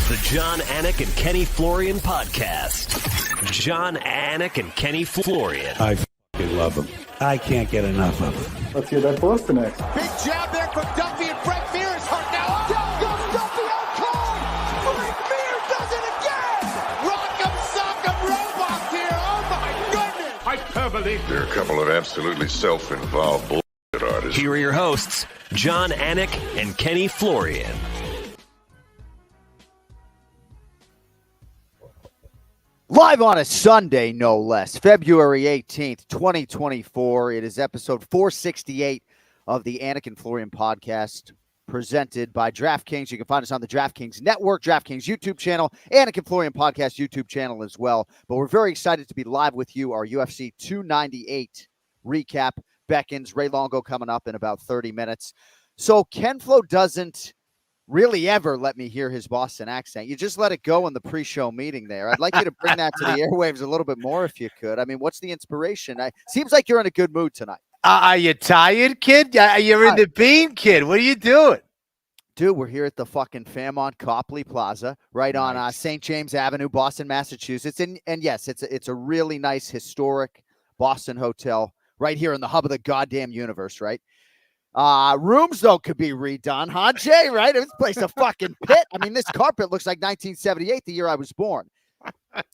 The John, Anik, and Kenny Florian podcast. John, Anik, and Kenny Florian. I f***ing love them. I can't get enough of them. Let's hear that Boston next. Big jab there from Duffy, and Frank Mir is hurt now. Down goes Duffy, out cold. Frank Mir does it again. Rock'em sock'em robots here. Oh my goodness. Hyperbole. There are a couple of absolutely self-involved bullshit artists. Here are your hosts, John, Anik, and Kenny Florian. Live on a Sunday, no less, February 18th, 2024. It is episode 468 of the Anik and Florian podcast, presented by DraftKings. You can find us on the DraftKings Network, DraftKings YouTube channel, Anik and Florian podcast YouTube channel as well. But we're very excited to be live with you. Our UFC 298 recap beckons. Ray Longo coming up in about 30 minutes. So Ken Flo doesn't really ever let me hear his Boston accent. You just let it go in the pre-show meeting there. I'd like you to bring that to the airwaves a little bit more if you could. I mean, what's the inspiration? Seems like you're in a good mood tonight. Are you tired, kid? You're in the bean, kid. What are you doing? Dude, we're here at the fucking Fairmont Copley Plaza, right on St. James Avenue, Boston, Massachusetts. And yes, it's a really nice, historic Boston hotel right here in the hub of the goddamn universe, right? Rooms, though, could be redone, huh, Jay, right? This place a fucking pit. I mean, this carpet looks like 1978, the year I was born.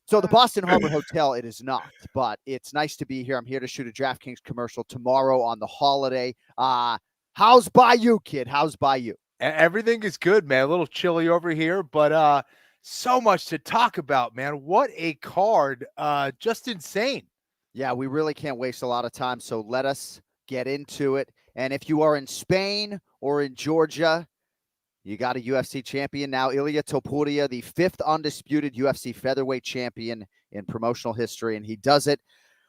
So the Boston Harbor Hotel, it is not, but it's nice to be here. I'm here to shoot a DraftKings commercial tomorrow on the holiday. How's by you, kid? How's by you? Everything is good, man. A little chilly over here, but so much to talk about, man. What a card. Just insane. Yeah, we really can't waste a lot of time, so let us get into it. And if you are in Spain or in Georgia, you got a UFC champion now, Ilia Topuria, the fifth undisputed UFC featherweight champion in promotional history. And he does it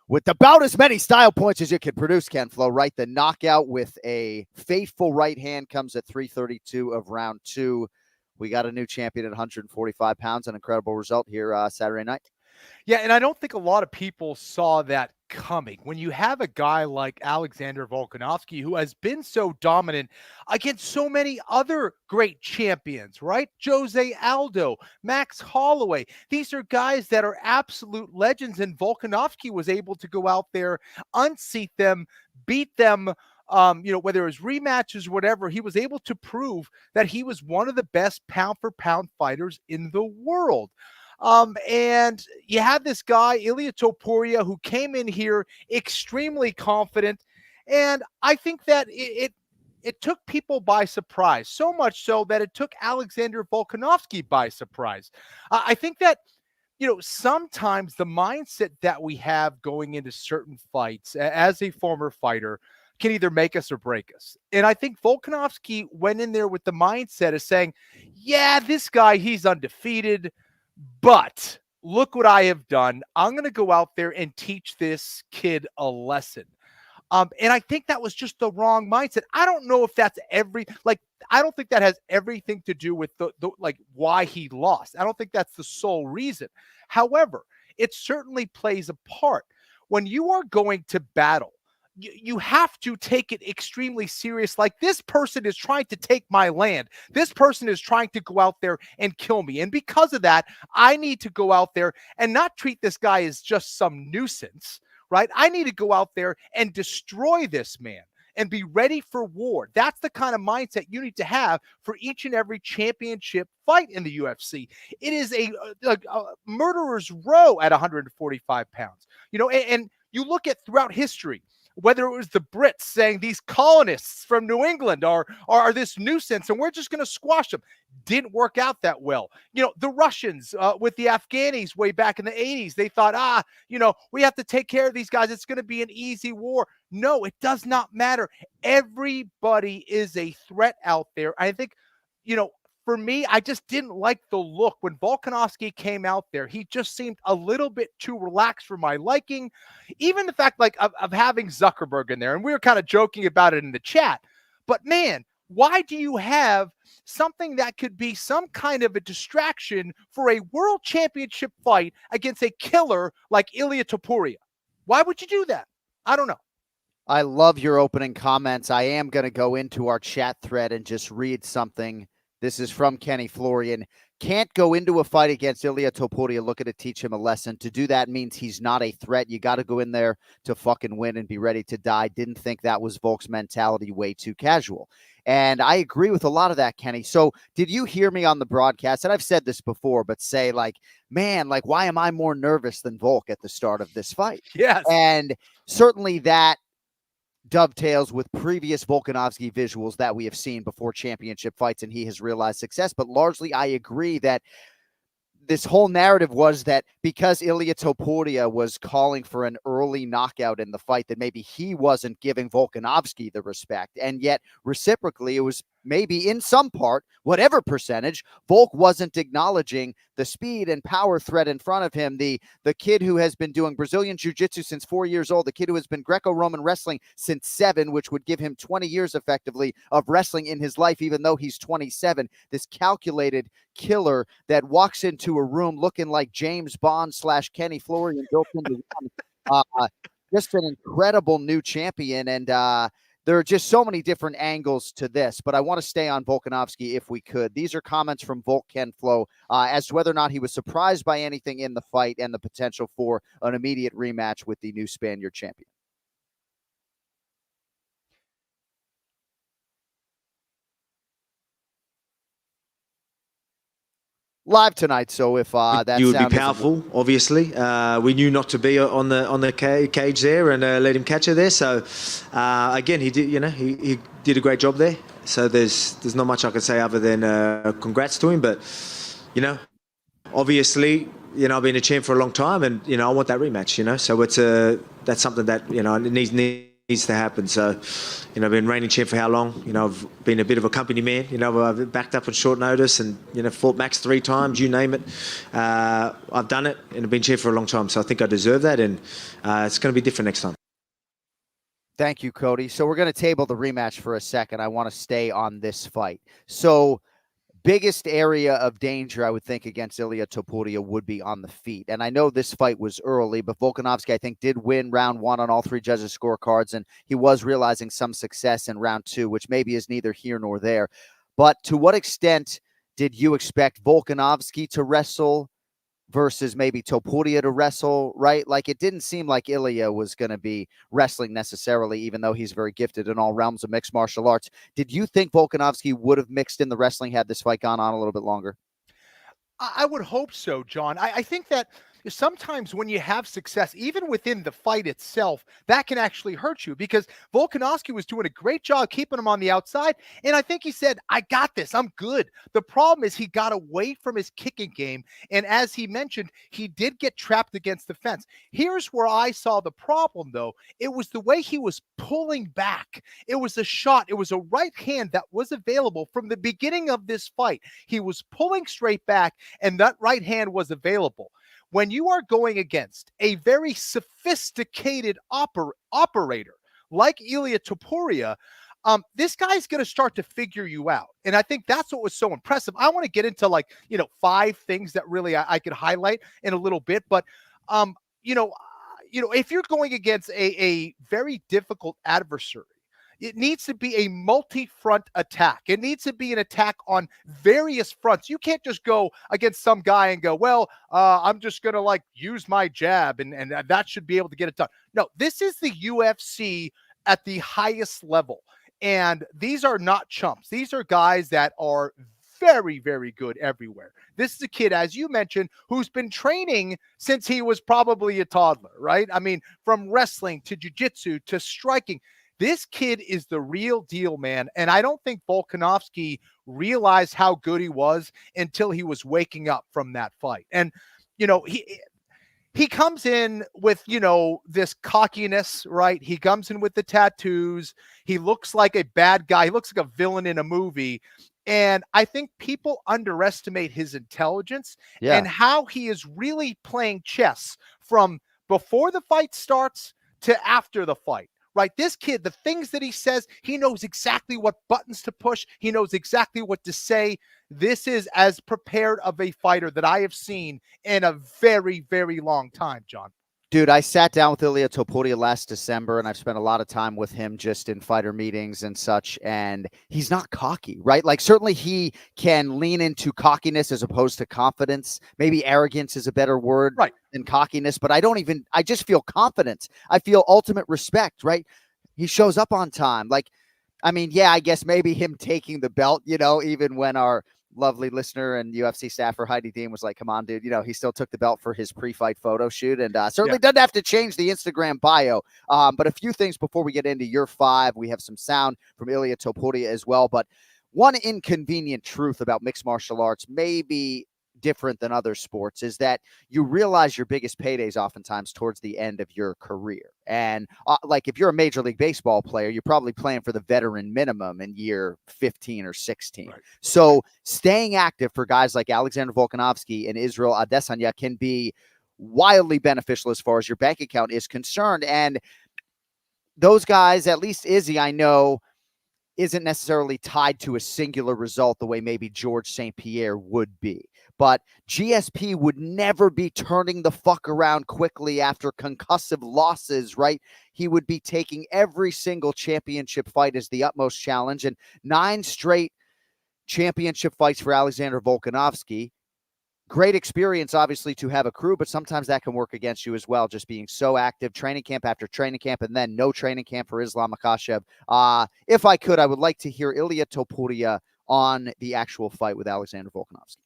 with about as many style points as you can produce, Ken Flo, right? The knockout with a fateful right hand comes at 3:32 of round two. We got a new champion at 145 pounds, an incredible result here Saturday night. Yeah, and I don't think a lot of people saw that coming. When you have a guy like Alexander Volkanovski, who has been so dominant against so many other great champions, right? Jose Aldo, Max Holloway. These are guys that are absolute legends, and Volkanovski was able to go out there, unseat them, beat them, whether it was rematches or whatever. He was able to prove that he was one of the best pound-for-pound fighters in the world. And you had this guy, Ilia Topuria, who came in here extremely confident. And I think that it took people by surprise, so much so that it took Alexander Volkanovski by surprise. I think that, sometimes the mindset that we have going into certain fights as a former fighter can either make us or break us. And I think Volkanovski went in there with the mindset of saying, yeah, this guy, he's undefeated, but look what I have done. I'm going to go out there and teach this kid a lesson. And I think that was just the wrong mindset. I don't know if that's I don't think that has everything to do with the why he lost. I don't think that's the sole reason. However, it certainly plays a part. When you are going to battle, you have to take it extremely serious. Like, this person is trying to take my land. This person is trying to go out there and kill me. And because of that, I need to go out there and not treat this guy as just some nuisance, right? I need to go out there and destroy this man and be ready for war. That's the kind of mindset you need to have for each and every championship fight in the UFC. It is a murderer's row at 145 pounds. And you look at throughout history, whether it was the Brits saying these colonists from New England are this nuisance and we're just going to squash them. Didn't work out that well. The Russians with the Afghanis way back in the 80s, they thought, we have to take care of these guys. It's going to be an easy war. No, it does not matter. Everybody is a threat out there. I think, for me, I just didn't like the look when Volkanovski came out there. He just seemed a little bit too relaxed for my liking. Even the fact of having Zuckerberg in there, and we were kind of joking about it in the chat. But man, why do you have something that could be some kind of a distraction for a world championship fight against a killer like Ilia Topuria? Why would you do that? I don't know. I love your opening comments. I am going to go into our chat thread and just read something This is from Kenny Florian. Can't go into a fight against Ilia Topuria looking to teach him a lesson. To do that means he's not a threat. You got to go in there to fucking win and be ready to die. Didn't think that was Volk's mentality, way too casual. And I agree with a lot of that, Kenny. So did you hear me on the broadcast? And I've said this before, but say like, man, like, why am I more nervous than Volk at the start of this fight? Yes. And certainly that dovetails with previous Volkanovski visuals that we have seen before championship fights, and he has realized success. But largely, I agree that this whole narrative was that because Ilia Topuria was calling for an early knockout in the fight, that maybe he wasn't giving Volkanovski the respect. And yet, reciprocally, it was maybe in some part, whatever percentage, Volk wasn't acknowledging the speed and power threat in front of him. The kid who has been doing Brazilian Jiu-Jitsu since 4 years old, the kid who has been Greco-Roman wrestling since 7, which would give him 20 years effectively of wrestling in his life, even though he's 27. This calculated killer that walks into a room looking like James Bond / Kenny Florian built into one. Just an incredible new champion. And there are just so many different angles to this, but I want to stay on Volkanovski if we could. These are comments from Volk Ken Flo as to whether or not he was surprised by anything in the fight and the potential for an immediate rematch with the new Spaniard champion. Live tonight, so if that you would be powerful, obviously. We knew not to be on the cage there and let him catch her there. So again, he did. He did a great job there. So there's not much I can say other than congrats to him. But obviously, I've been a champ for a long time, and I want that rematch. So it's that's something that it needs to happen. So, I've been reigning champ for how long? I've been a bit of a company man. I've backed up on short notice and, fought Max 3 times, you name it. I've done it and I've been champ for a long time. So I think I deserve that, and it's going to be different next time. Thank you, Cody. So we're going to table the rematch for a second. I want to stay on this fight. So biggest area of danger, I would think, against Ilia Topuria would be on the feet. And I know this fight was early, but Volkanovski, I think, did win round 1 on all 3 judges' scorecards, and he was realizing some success in round 2, which maybe is neither here nor there. But to what extent did you expect Volkanovski to wrestle versus maybe Topuria to wrestle, right? Like, it didn't seem like Ilia was going to be wrestling necessarily, even though he's very gifted in all realms of mixed martial arts. Did you think Volkanovski would have mixed in the wrestling had this fight gone on a little bit longer? I would hope so, John. I think that sometimes when you have success, even within the fight itself, that can actually hurt you, because Volkanovski was doing a great job keeping him on the outside. And I think he said, I got this. I'm good. The problem is he got away from his kicking game. And as he mentioned, he did get trapped against the fence. Here's where I saw the problem, though. It was the way he was pulling back. It was a shot. It was a right hand that was available from the beginning of this fight. He was pulling straight back, and that right hand was available. When you are going against a very sophisticated operator like Ilia Topuria, this guy's going to start to figure you out. And I think that's what was so impressive. I want to get into 5 things that really I could highlight in a little bit. But, if you're going against a very difficult adversary, it needs to be a multi-front attack. It needs to be an attack on various fronts. You can't just go against some guy and go, I'm just going to use my jab and that should be able to get it done. No, this is the UFC at the highest level. And these are not chumps. These are guys that are very, very good everywhere. This is a kid, as you mentioned, who's been training since he was probably a toddler, right? I mean, from wrestling to jiu-jitsu to striking. This kid is the real deal, man. And I don't think Volkanovski realized how good he was until he was waking up from that fight. And, he comes in with, this cockiness, right? He comes in with the tattoos. He looks like a bad guy. He looks like a villain in a movie. And I think people underestimate his intelligence and how he is really playing chess from before the fight starts to after the fight. Right? This kid, the things that he says, he knows exactly what buttons to push. He knows exactly what to say. This is as prepared of a fighter that I have seen in a very, very long time, John. Dude, I sat down with Ilia Topuria last December, and I've spent a lot of time with him just in fighter meetings and such, and he's not cocky, right? Like, certainly he can lean into cockiness as opposed to confidence. Maybe arrogance is a better word than cockiness, but I just feel confidence. I feel ultimate respect, right? He shows up on time. Like, I mean, yeah, I guess maybe him taking the belt, even when our lovely listener and UFC staffer Heidi Dean was like, come on, dude, he still took the belt for his pre-fight photo shoot, and certainly doesn't have to change the Instagram bio. But a few things before we get into year 5. We have some sound from Ilia Topuria as well, but one inconvenient truth about mixed martial arts, maybe different than other sports, is that you realize your biggest paydays oftentimes towards the end of your career. And like if you're a Major League Baseball player, you're probably playing for the veteran minimum in year 15 or 16. Right. So staying active for guys like Alexander Volkanovski and Israel Adesanya can be wildly beneficial as far as your bank account is concerned. And those guys, at least Izzy, I know, isn't necessarily tied to a singular result the way maybe George St. Pierre would be. But GSP would never be turning the fuck around quickly after concussive losses, right? He would be taking every single championship fight as the utmost challenge, and 9 straight championship fights for Alexander Volkanovski. Great experience, obviously, to have a crew, but sometimes that can work against you as well, just being so active, training camp after training camp, and then no training camp for Islam Makhachev. If I could, I would like to hear Ilia Topuria on the actual fight with Alexander Volkanovski.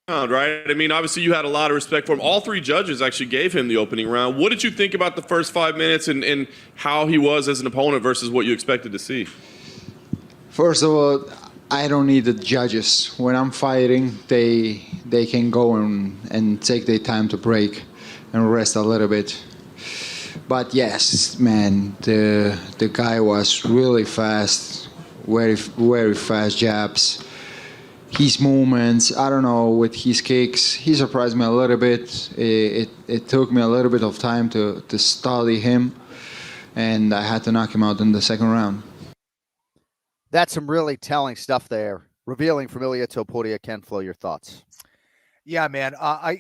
Right? I mean, obviously you had a lot of respect for him. All 3 judges actually gave him the opening round. What did you think about the first 5 minutes and how he was as an opponent versus what you expected to see? First of all, I don't need the judges. When I'm fighting, they can go and take their time to break and rest a little bit. But yes, man, the guy was really fast, very, very fast jabs. His movements, I don't know, with his kicks, he surprised me a little bit. It took me a little bit of time to study him, and I had to knock him out in the second round. That's some really telling stuff there. Revealing from Ilia Topuria. Ken Flo, your thoughts? Yeah, man.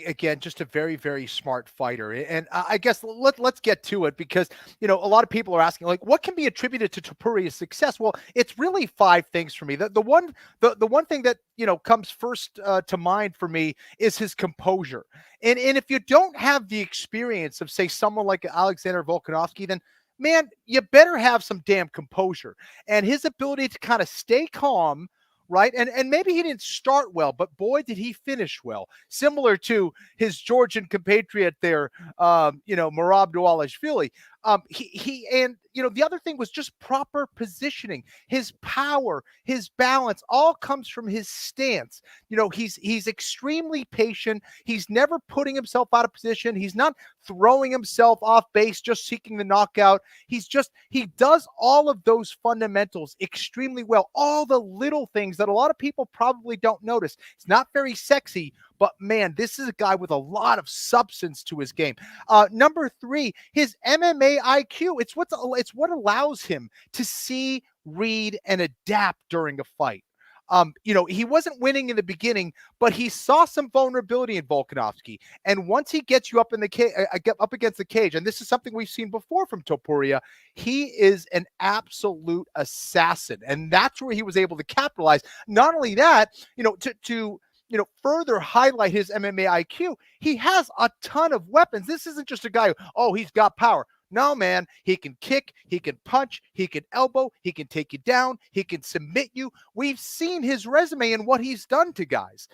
Again, just a very, very smart fighter. And I guess let's get to it because, a lot of people are asking, like, what can be attributed to Topuria's success? Well, it's really 5 things for me. The one thing that, comes first to mind for me is his composure. And if you don't have the experience of, say, someone like Alexander Volkanovski, then, man, you better have some damn composure. And his ability to kind of stay calm, right? And maybe he didn't start well, but boy, did he finish well. Similar to his Georgian compatriot there, Merab Dvalishvili. The other thing was just proper positioning. His power, his balance, all comes from his stance. He's extremely patient. He's never putting himself out of position. He's not throwing himself off base, just seeking the knockout. He does all of those fundamentals extremely well. All the little things that a lot of people probably don't notice. It's not very sexy, but man, this is a guy with a lot of substance to his game. Number 3, his MMA IQ. It's what allows him to see, read, and adapt during a fight. He wasn't winning in the beginning, but he saw some vulnerability in Volkanovski. And once he gets you up in the up against the cage, and this is something we've seen before from Topuria, he is an absolute assassin. And that's where he was able to capitalize. Not only that, to further highlight his MMA IQ, he has a ton of weapons. This isn't just a guy he's got power. No, man, he can kick, he can punch, he can elbow, he can take you down, he can submit you. We've seen his resume and what he's done to guys.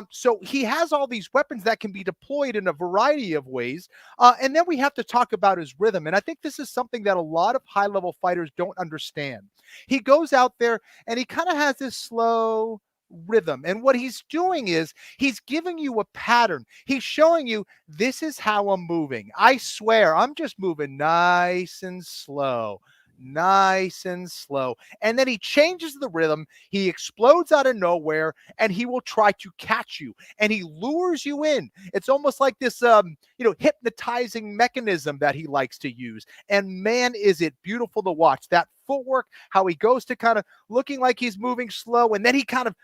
So he has all these weapons that can be deployed in a variety of ways. And then we have to talk about his rhythm. And I think this is something that a lot of high-level fighters don't understand. He goes out there and he kind of has this slow rhythm. And what he's doing is he's giving you a pattern. He's showing you, this is how I'm moving. I swear, I'm just moving nice and slow. Nice and slow. And then he changes the rhythm. He explodes out of nowhere and he will try to catch you and he lures you in. It's almost like this, hypnotizing mechanism that he likes to use. And man, is it beautiful to watch that footwork, how he goes to kind of looking like he's moving slow. And then he kind of,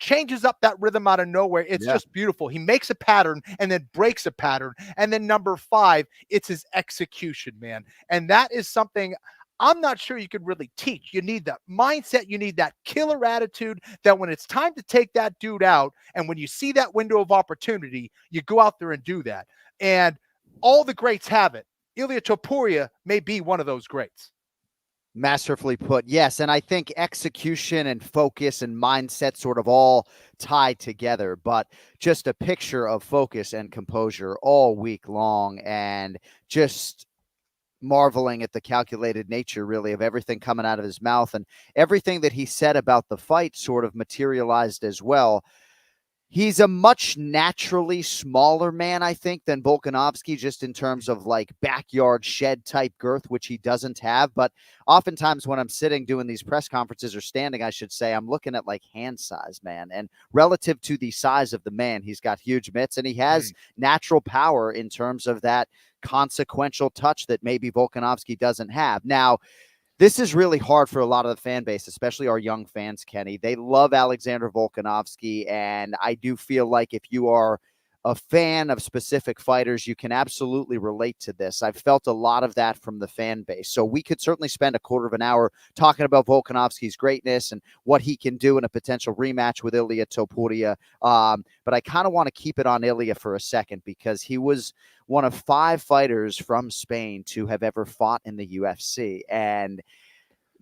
changes up that rhythm out of nowhere. It's just beautiful. He makes a pattern and then breaks a pattern. And then number 5, it's his execution, man. And that is something I'm not sure you could really teach. You need that mindset. You need that killer attitude that when it's time to take that dude out, and when you see that window of opportunity, you go out there and do that. And all the greats have it. Ilia Topuria may be one of those greats. Masterfully put. Yes. And I think execution and focus and mindset sort of all tied together, but just a picture of focus and composure all week long, and just marveling at the calculated nature, really, of everything coming out of his mouth, and everything that he said about the fight sort of materialized as well. He's a much naturally smaller man, I think, than Volkanovski, just in terms of like backyard shed type girth, which he doesn't have. But oftentimes when I'm sitting doing these press conferences, or standing, I should say, I'm looking at like hand size, man. And relative to the size of the man, he's got huge mitts, and he has natural power in terms of that consequential touch that maybe Volkanovski doesn't have. Now, this is really hard for a lot of the fan base, especially our young fans, Kenny. They love Alexander Volkanovski, and I do feel like if you are a fan of specific fighters, you can absolutely relate to this. I've felt a lot of that from the fan base. So we could certainly spend a quarter of an hour talking about Volkanovski's greatness and what he can do in a potential rematch with Ilia Topuria. But I kind of want to keep it on Ilia for a second, because he was one of 5 fighters from Spain to have ever fought in the UFC. And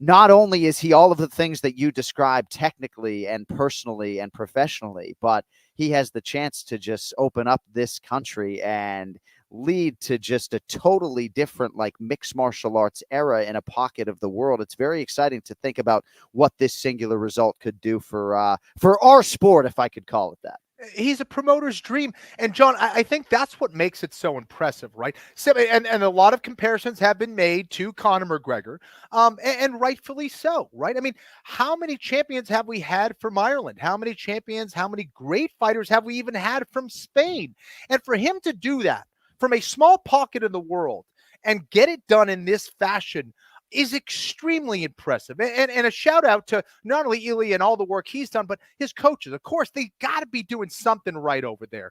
not only is he all of the things that you described technically and personally and professionally, but he has the chance to just open up this country and lead to just a totally different, like, mixed martial arts era in a pocket of the world. It's very exciting to think about what this singular result could do for our sport, if I could call it that. He's a promoter's dream. And John, I think that's what makes it so impressive, right? So, and a lot of comparisons have been made to Conor McGregor, and rightfully so, right? I mean, how many champions have we had from Ireland? How many champions, how many great fighters have we even had from Spain? And for him to do that from a small pocket in the world and get it done in this fashion is extremely impressive. And a shout out to not only Ilia and all the work he's done, but his coaches. Of course, they got to be doing something right over there.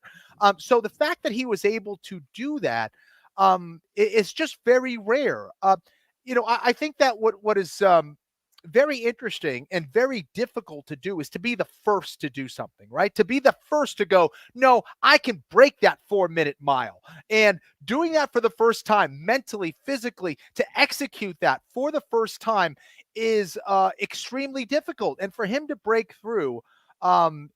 So the fact that he was able to do that is just very rare. I think that what is very interesting and very difficult to do is to be the first to do something, right? To be the first to go, no, I can break that 4-minute mile. And doing that for the first time, mentally, physically, to execute that for the first time is extremely difficult. And for him to break through,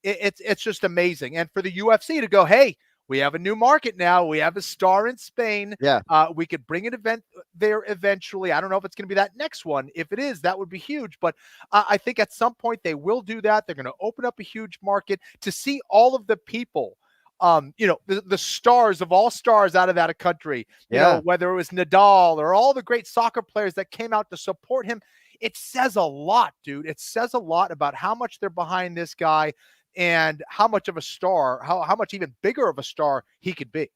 it's just amazing. And for the UFC to go, hey, we have a new market now. We have a star in Spain. Yeah. We could bring an event there eventually. I don't know if it's going to be that next one. If it is, that would be huge. But I think at some point they will do that. They're going to open up a huge market to see all of the people, the stars of all stars out of that country, you know, whether it was Nadal or all the great soccer players that came out to support him. It says a lot, dude. It says a lot about how much they're behind this guy and how much of a star, how much even bigger of a star he could be.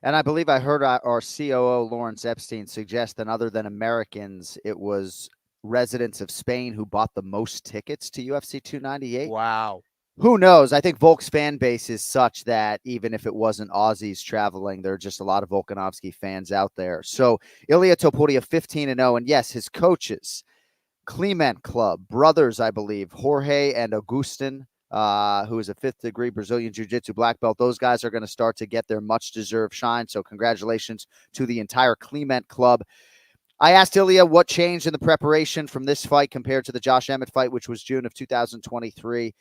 And I believe I heard our COO, Lawrence Epstein, suggest that other than Americans, it was residents of Spain who bought the most tickets to UFC 298. Wow. Who knows? I think Volk's fan base is such that even if it wasn't Aussies traveling, there are just a lot of Volkanovski fans out there. So Ilia Topuria 15-0. And yes, his coaches, Clement Club, brothers, I believe, Jorge and Agustin, who is a 5th degree Brazilian Jiu-Jitsu black belt. Those guys are going to start to get their much deserved shine. So congratulations to the entire Clement Club. I asked Ilia what changed in the preparation from this fight compared to the Josh Emmett fight, which was June of 2023. He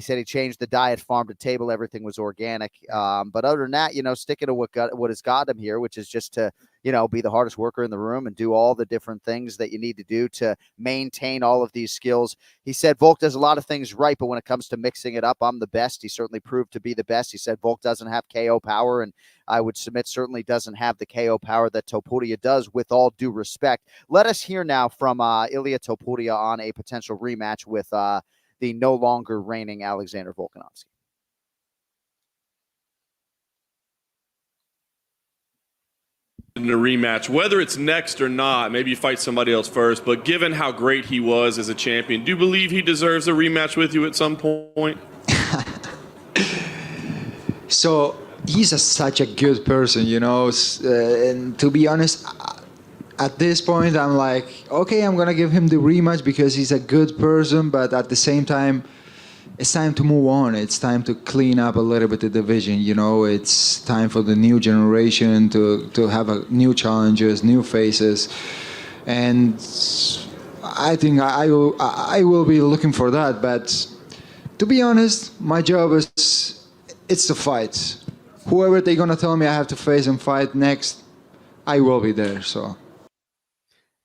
said he changed the diet, farm to table. Everything was organic. But other than that, sticking to what has got him here, which is just to, be the hardest worker in the room and do all the different things that you need to do to maintain all of these skills. He said Volk does a lot of things right, but when it comes to mixing it up, I'm the best. He certainly proved to be the best. He said Volk doesn't have KO power, and I would submit certainly doesn't have the KO power that Topuria does, with all due respect. Let us hear now from Ilia Topuria on a potential rematch with the no longer reigning Alexander Volkanovski. In a rematch, whether it's next or not, maybe you fight somebody else first, but given how great he was as a champion, do you believe he deserves a rematch with you at some point? So he's such a good person, and to be honest, at this point, I'm like, okay, I'm going to give him the rematch because he's a good person, but at the same time, it's time to move on. It's time to clean up a little bit the division, It's time for the new generation to have new challenges, new faces. And I think I will be looking for that. But to be honest, my job it's to fight. Whoever they're going to tell me I have to face and fight next, I will be there, so...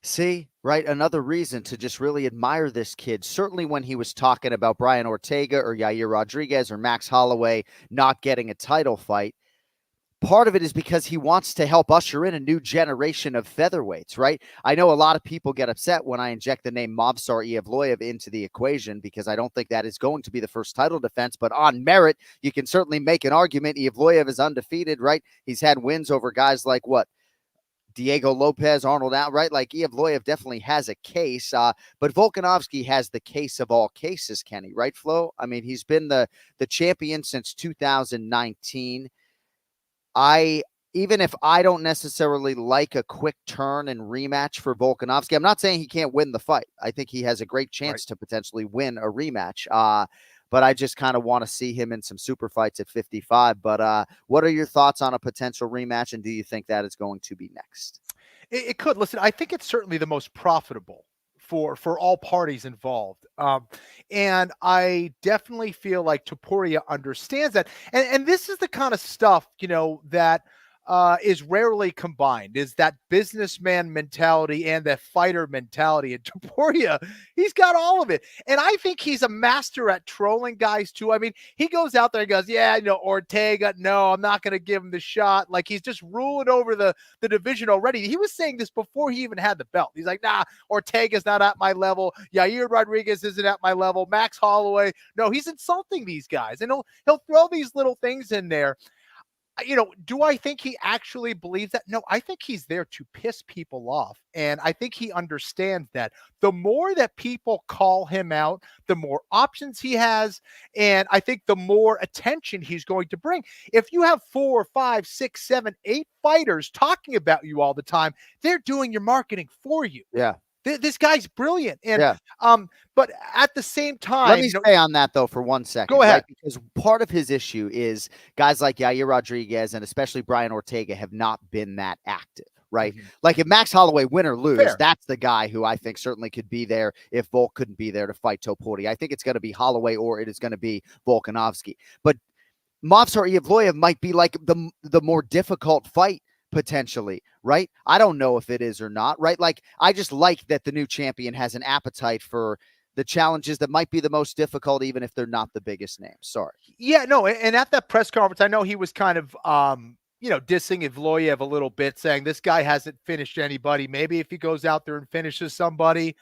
See, right? Another reason to just really admire this kid. Certainly when he was talking about Brian Ortega or Yair Rodriguez or Max Holloway not getting a title fight, part of it is because he wants to help usher in a new generation of featherweights, right? I know a lot of people get upset when I inject the name Movsar Evloev into the equation because I don't think that is going to be the first title defense, but on merit, you can certainly make an argument. Evloev is undefeated, right? He's had wins over guys like Diego Lopez, Arnold outright. Like Evloev definitely has a case, but Volkanovski has the case of all cases, Kenny, right, Flo? I mean, he's been the champion since 2019. Even if I don't necessarily like a quick turn and rematch for Volkanovski, I'm not saying he can't win the fight. I think he has a great chance to potentially win a rematch. But I just kind of want to see him in some super fights at 55. But what are your thoughts on a potential rematch, and do you think that is going to be next? It could. Listen, I think it's certainly the most profitable for all parties involved. And I definitely feel like Topuria understands that. And this is the kind of stuff, that is rarely combined, is that businessman mentality and that fighter mentality. And Topuria, he's got all of it. And I think he's a master at trolling guys too. I mean, he goes out there and goes, Ortega, no, I'm not going to give him the shot. Like he's just ruling over the division already. He was saying this before he even had the belt. He's like, nah, Ortega's not at my level. Yair Rodriguez isn't at my level. Max Holloway. No, he's insulting these guys. And he'll throw these little things in there. Do I think he actually believes that? No, I think he's there to piss people off. And I think he understands that the more that people call him out, the more options he has. And I think the more attention he's going to bring. If you have 4, 5, 6, 7, 8 fighters talking about you all the time, they're doing your marketing for you. Yeah. This guy's brilliant. And, but at the same time, let me stay on that though for 1 second. Go ahead. Right? Because part of his issue is guys like Yair Rodriguez and especially Brian Ortega have not been that active, right? Mm-hmm. Like if Max Holloway win or lose, that's the guy who I think certainly could be there if Volk couldn't be there to fight Topuria. I think it's going to be Holloway or it is going to be Volkanovski. But Movsar Evloev might be like the more difficult fight potentially, right? I don't know if it is or not, right? Like, I just like that the new champion has an appetite for the challenges that might be the most difficult, even if they're not the biggest names. Sorry. Yeah, no. And at that press conference, I know he was kind of, dissing Evloev a little bit, saying this guy hasn't finished anybody. Maybe if he goes out there and finishes somebody,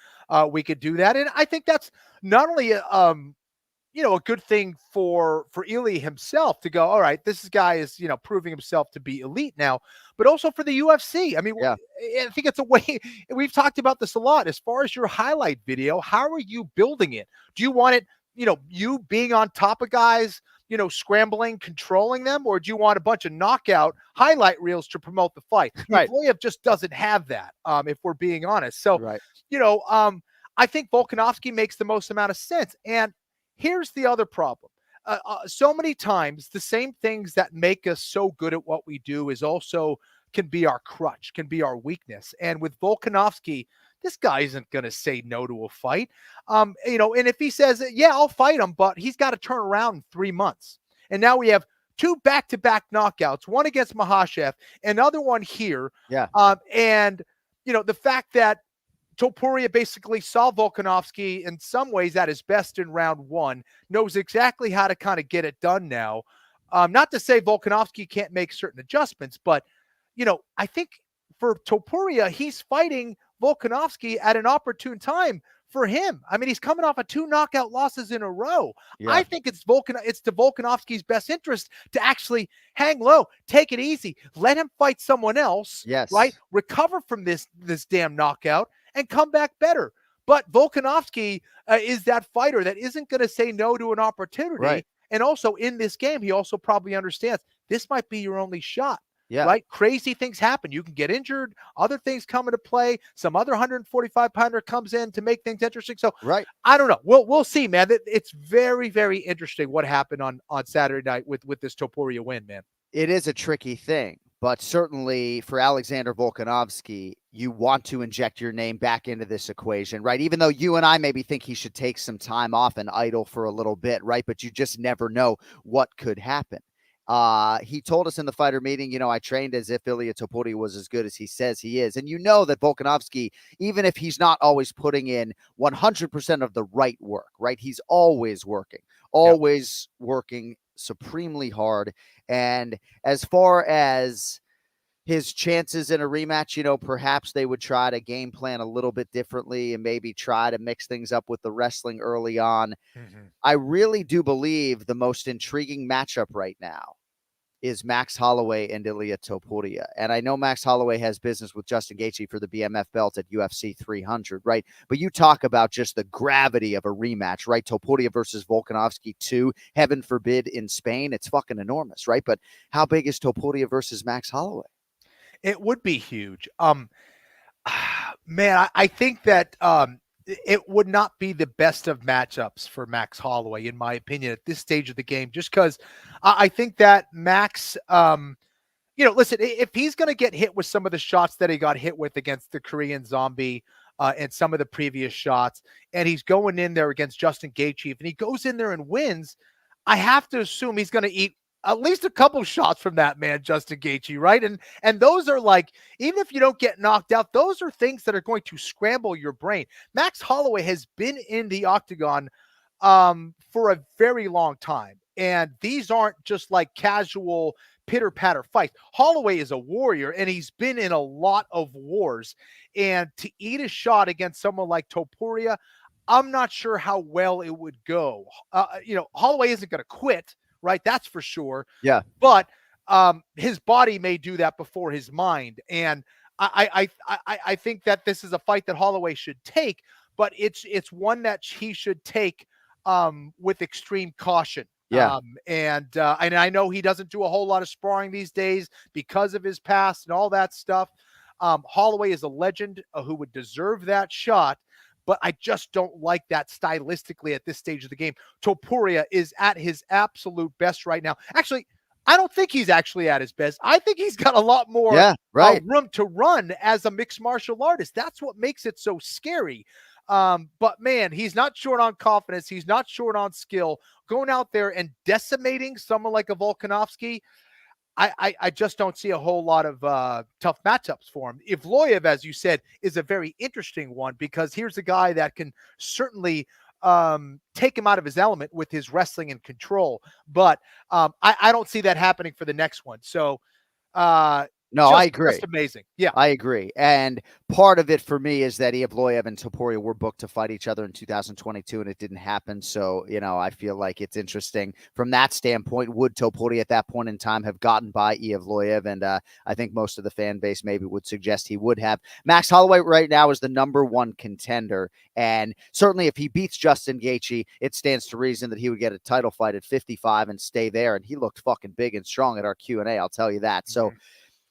we could do that. And I think that's not only a good thing for Ilia himself to go, all right, this guy is, proving himself to be elite now, but also for the UFC. I mean, I think it's a way, we've talked about this a lot, as far as your highlight video, how are you building it? Do you want it, you being on top of guys, scrambling, controlling them, or do you want a bunch of knockout highlight reels to promote the fight? Right. Evloev just doesn't have that, if we're being honest. So, I think Volkanovski makes the most amount of sense. And here's the other problem. So many times, the same things that make us so good at what we do is also can be our crutch, can be our weakness. And with Volkanovski, this guy isn't going to say no to a fight. And if he says, yeah, I'll fight him, but he's got to turn around in 3 months. And now we have 2 back-to-back knockouts, one against Makhachev, another one here. Yeah. And, the fact that Topuria basically saw Volkanovski in some ways at his best in round 1, knows exactly how to kind of get it done now. Not to say Volkanovski can't make certain adjustments, but, I think for Topuria, he's fighting Volkanovski at an opportune time for him. I mean, he's coming off of 2 knockout losses in a row. Yeah. I think it's to Volkanovski's best interest to actually hang low, take it easy, let him fight someone else, right? Recover from this damn knockout, and come back better. But Volkanovski is that fighter that isn't going to say no to an opportunity. Right. And also in this game, he also probably understands this might be your only shot. Yeah. Right? Crazy things happen. You can get injured. Other things come into play. Some other 145-pounder comes in to make things interesting. So Right. I don't know. We'll see, man. It's very, very interesting what happened on Saturday night with this Topuria win, man. It is a tricky thing, but certainly for Alexander Volkanovski, you want to inject your name back into this equation, right? Even though you and I maybe think he should take some time off and idle for a little bit, right? But you just never know what could happen. He told us in the fighter meeting, I trained as if Ilia Topuria was as good as he says he is. And you know that Volkanovski, even if he's not always putting in 100% of the right work, right? He's always working supremely hard. And as far as his chances in a rematch, perhaps they would try to game plan a little bit differently and maybe try to mix things up with the wrestling early on. Mm-hmm. I really do believe the most intriguing matchup right now is Max Holloway and Ilia Topuria. And I know Max Holloway has business with Justin Gaethje for the BMF belt at UFC 300, right? But you talk about just the gravity of a rematch, right? Topuria versus Volkanovski 2, heaven forbid, in Spain. It's fucking enormous, right? But how big is Topuria versus Max Holloway? It would be huge. Man, I think that it would not be the best of matchups for Max Holloway, in my opinion, at this stage of the game, just because I think that Max, listen, if he's going to get hit with some of the shots that he got hit with against the Korean Zombie and some of the previous shots, and he's going in there against Justin Gaethje, and he goes in there and wins, I have to assume he's going to eat at least a couple shots from that man, Justin Gaethje, right? And those are like, even if you don't get knocked out, those are things that are going to scramble your brain. Max Holloway has been in the octagon for a very long time. And these aren't just like casual pitter-patter fights. Holloway is a warrior, and he's been in a lot of wars. And to eat a shot against someone like Topuria, I'm not sure how well it would go. Holloway isn't going to quit, right? That's for sure. Yeah. But his body may do that before his mind. And I think that this is a fight that Holloway should take, but it's one that he should take with extreme caution. Yeah. And I know he doesn't do a whole lot of sparring these days because of his past and all that stuff. Holloway is a legend who would deserve that shot, but I just don't like that stylistically at this stage of the game. Topuria is at his absolute best right now. Actually, I don't think he's actually at his best. I think he's got a lot more room to run as a mixed martial artist. That's what makes it so scary. But man, he's not short on confidence. He's not short on skill. Going out there and decimating someone like a Volkanovski, I just don't see a whole lot of tough matchups for him. Evloev, as you said, is a very interesting one because here's a guy that can certainly take him out of his element with his wrestling and control. But I don't see that happening for the next one. So no, I agree. Just amazing. Yeah, I agree. And part of it for me is that Evloev and Topuria were booked to fight each other in 2022, and it didn't happen. So, I feel like it's interesting from that standpoint. Would Topuria at that point in time have gotten by Evloev? And I think most of the fan base maybe would suggest he would have. Max Holloway right now is the number one contender. And certainly if he beats Justin Gaethje, it stands to reason that he would get a title fight at 55 and stay there. And he looked fucking big and strong at our Q&A, I'll tell you that. So,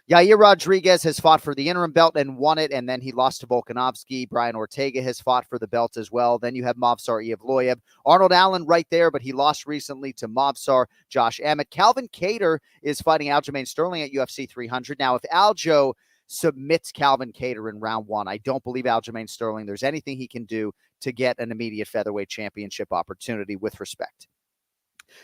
Yair Rodriguez has fought for the interim belt and won it, and then he lost to Volkanovski. Brian Ortega has fought for the belt as well. Then you have Movsar Evloev. Arnold Allen right there, but he lost recently to Movsar. Josh Emmett. Calvin Kattar is fighting Aljamain Sterling at UFC 300. Now, if Aljo submits Calvin Kattar in round one, I don't believe Aljamain Sterling, there's anything he can do to get an immediate featherweight championship opportunity with respect.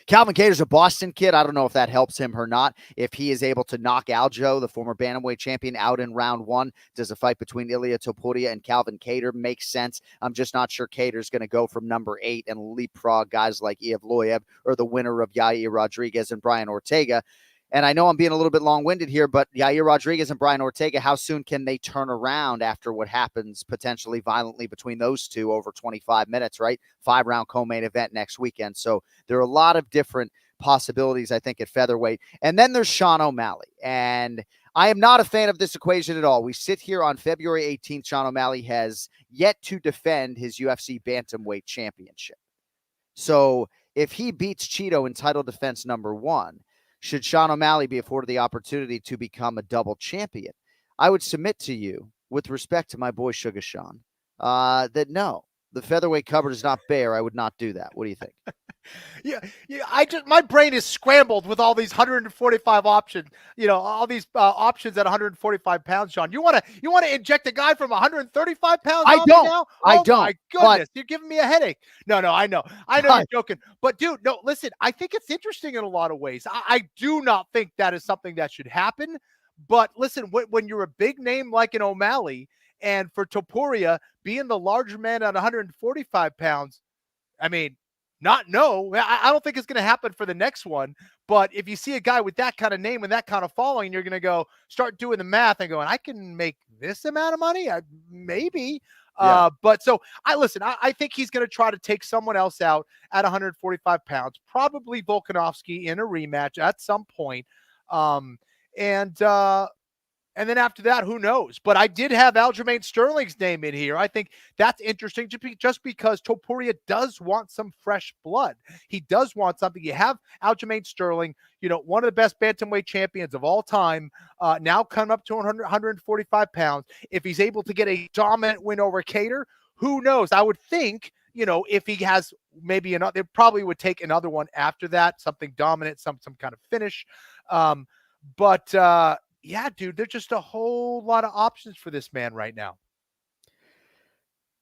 Calvin Kattar's a Boston kid. I don't know if that helps him or not. If he is able to knock Aljo, the former bantamweight champion, out in round one, does a fight between Ilia Topuria and Calvin Kattar make sense? I'm just not sure Kattar's going to go from number 8 and leapfrog guys like Evloev or the winner of Yair Rodriguez and Brian Ortega. And I know I'm being a little bit long-winded here, but Yair Rodriguez and Brian Ortega, how soon can they turn around after what happens potentially violently between those two over 25 minutes, right? 5-round co-main event next weekend. So there are a lot of different possibilities, I think, at featherweight. And then there's Sean O'Malley. And I am not a fan of this equation at all. We sit here on February 18th. Sean O'Malley has yet to defend his UFC bantamweight championship. So if he beats Cheeto in title defense number 1, should Sean O'Malley be afforded the opportunity to become a double champion? I would submit to you, with respect to my boy Sugar Sean, that no, the featherweight cupboard is not bare. I would not do that. What do you think? Yeah, my brain is scrambled with all these 145 options. All these options at 145 pounds. Sean, you want to inject a guy from 135 pounds? I don't. Now? I don't. My goodness, you're giving me a headache. No, I know you're joking, but dude, no, listen. I think it's interesting in a lot of ways. I do not think that is something that should happen. But listen, when you're a big name like an O'Malley, and for Topuria being the larger man at 145 pounds, I mean. I don't think it's going to happen for the next one. But if you see a guy with that kind of name and that kind of following, you're going to start doing the math and going, I can make this amount of money. Maybe. Yeah. But so I think he's going to try to take someone else out at 145 pounds, probably Volkanovski in a rematch at some point. And then after that, who knows? But I did have Aljamain Sterling's name in here. I think that's interesting just because Topuria does want some fresh blood. He does want something. You have Aljamain Sterling, one of the best bantamweight champions of all time, now coming up to 145 pounds. If he's able to get a dominant win over Kattar, who knows? I would think, if he has maybe another, it probably would take another one after that, something dominant, some kind of finish. Yeah, dude, there's just a whole lot of options for this man right now.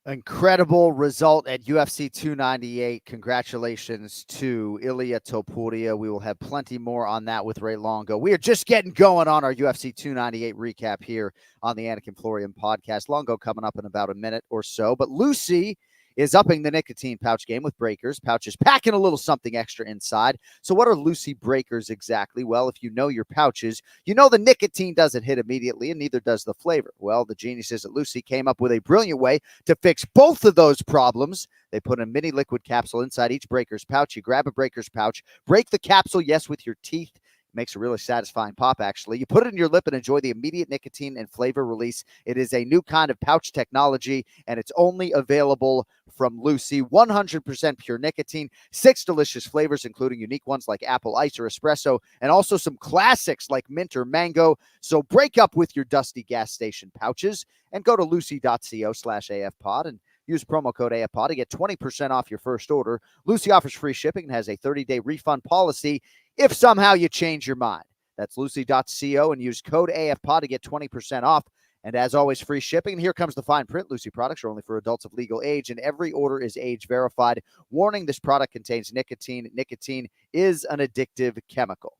Incredible result at UFC 298. Congratulations to Ilia Topuria. We will have plenty more on that with Ray Longo. We are just getting going on our UFC 298 recap here on the Anik Florian podcast. Longo coming up in about a minute or so. But Lucy is upping the nicotine pouch game with breakers. Pouches packing a little something extra inside. So what are Lucy breakers exactly? Well, if you know your pouches, you know the nicotine doesn't hit immediately and neither does the flavor. Well, the geniuses at Lucy came up with a brilliant way to fix both of those problems. They put a mini liquid capsule inside each breaker's pouch. You grab a breaker's pouch, break the capsule, yes, with your teeth. Makes a really satisfying pop, actually. You put it in your lip and enjoy the immediate nicotine and flavor release. It is a new kind of pouch technology, and it's only available from Lucy. 100% pure nicotine, 6 delicious flavors, including unique ones like apple ice or espresso, and also some classics like mint or mango. So break up with your dusty gas station pouches and go to lucy.co/AFpod and use promo code AFPOD to get 20% off your first order. Lucy offers free shipping and has a 30-day refund policy if somehow you change your mind. That's lucy.co and use code AFPOD to get 20% off. And as always, free shipping. And here comes the fine print. Lucy products are only for adults of legal age, and every order is age verified. Warning, this product contains nicotine. Nicotine is an addictive chemical.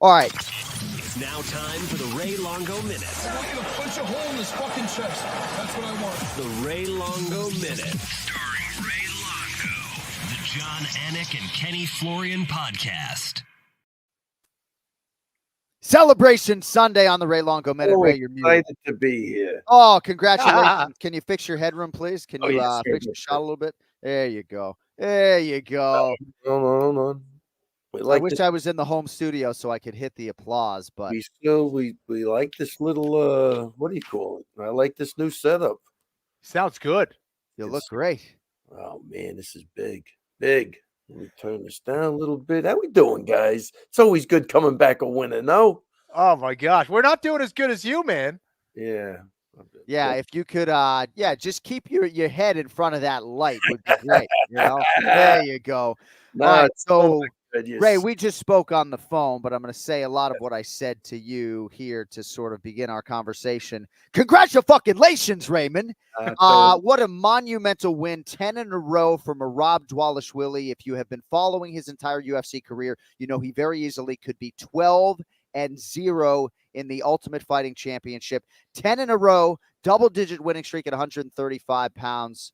All right. It's now time for the Ray Longo Minute. I want you to punch a hole in his fucking chest. That's what I want. The Ray Longo Minute. Starring Ray Longo. The John Anik and Kenny Florian Podcast. Celebration Sunday on the Ray Longo Minute. Ray, you're excited to be here. Oh, congratulations. Can you fix your headroom, please? Can you yes, fix your shot a little bit? There you go. There you go. Hold on. I wish I was in the home studio so I could hit the applause, but we like this little what do you call it? I like this new setup. Sounds good. You look great. Oh man, this is big. Let me turn this down a little bit. How we doing, guys? It's always good coming back a winner, no? Oh my gosh, we're not doing as good as you, man. Yeah. Yeah, if you could just keep your head in front of that light would be great. There you go. No, all right, so yes. Ray, we just spoke on the phone, but I'm going to say a lot of what I said to you here to sort of begin our conversation. Congratulations, Raymond. What a monumental win, 10 in a row for Merab Dvalishvili. If you have been following his entire UFC career, you know he very easily could be 12-0 in the Ultimate Fighting Championship. 10 in a row, double-digit winning streak at 135 pounds.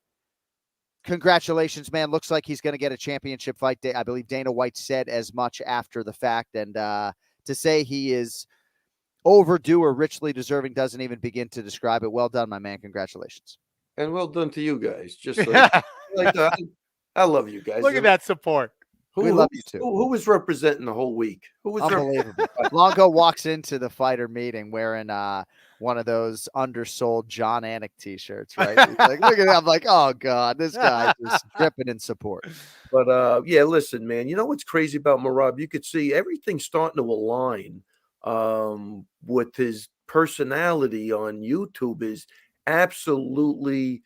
Congratulations, man. Looks like he's going to get a championship fight. I believe Dana White said as much after the fact. And to say he is overdue or richly deserving doesn't even begin to describe it. Well done, my man. Congratulations. And well done to you guys. Just I love you guys. Look at that support. We love you too. Who was representing the whole week? Who was unbelievable? Longo walks into the fighter meeting wearing one of those undersold John Anik t-shirts, right? He's like, look at that. I'm like, oh God, this guy just dripping in support. But yeah, listen, man, you know what's crazy about Merab? You could see everything starting to align with his personality on YouTube is absolutely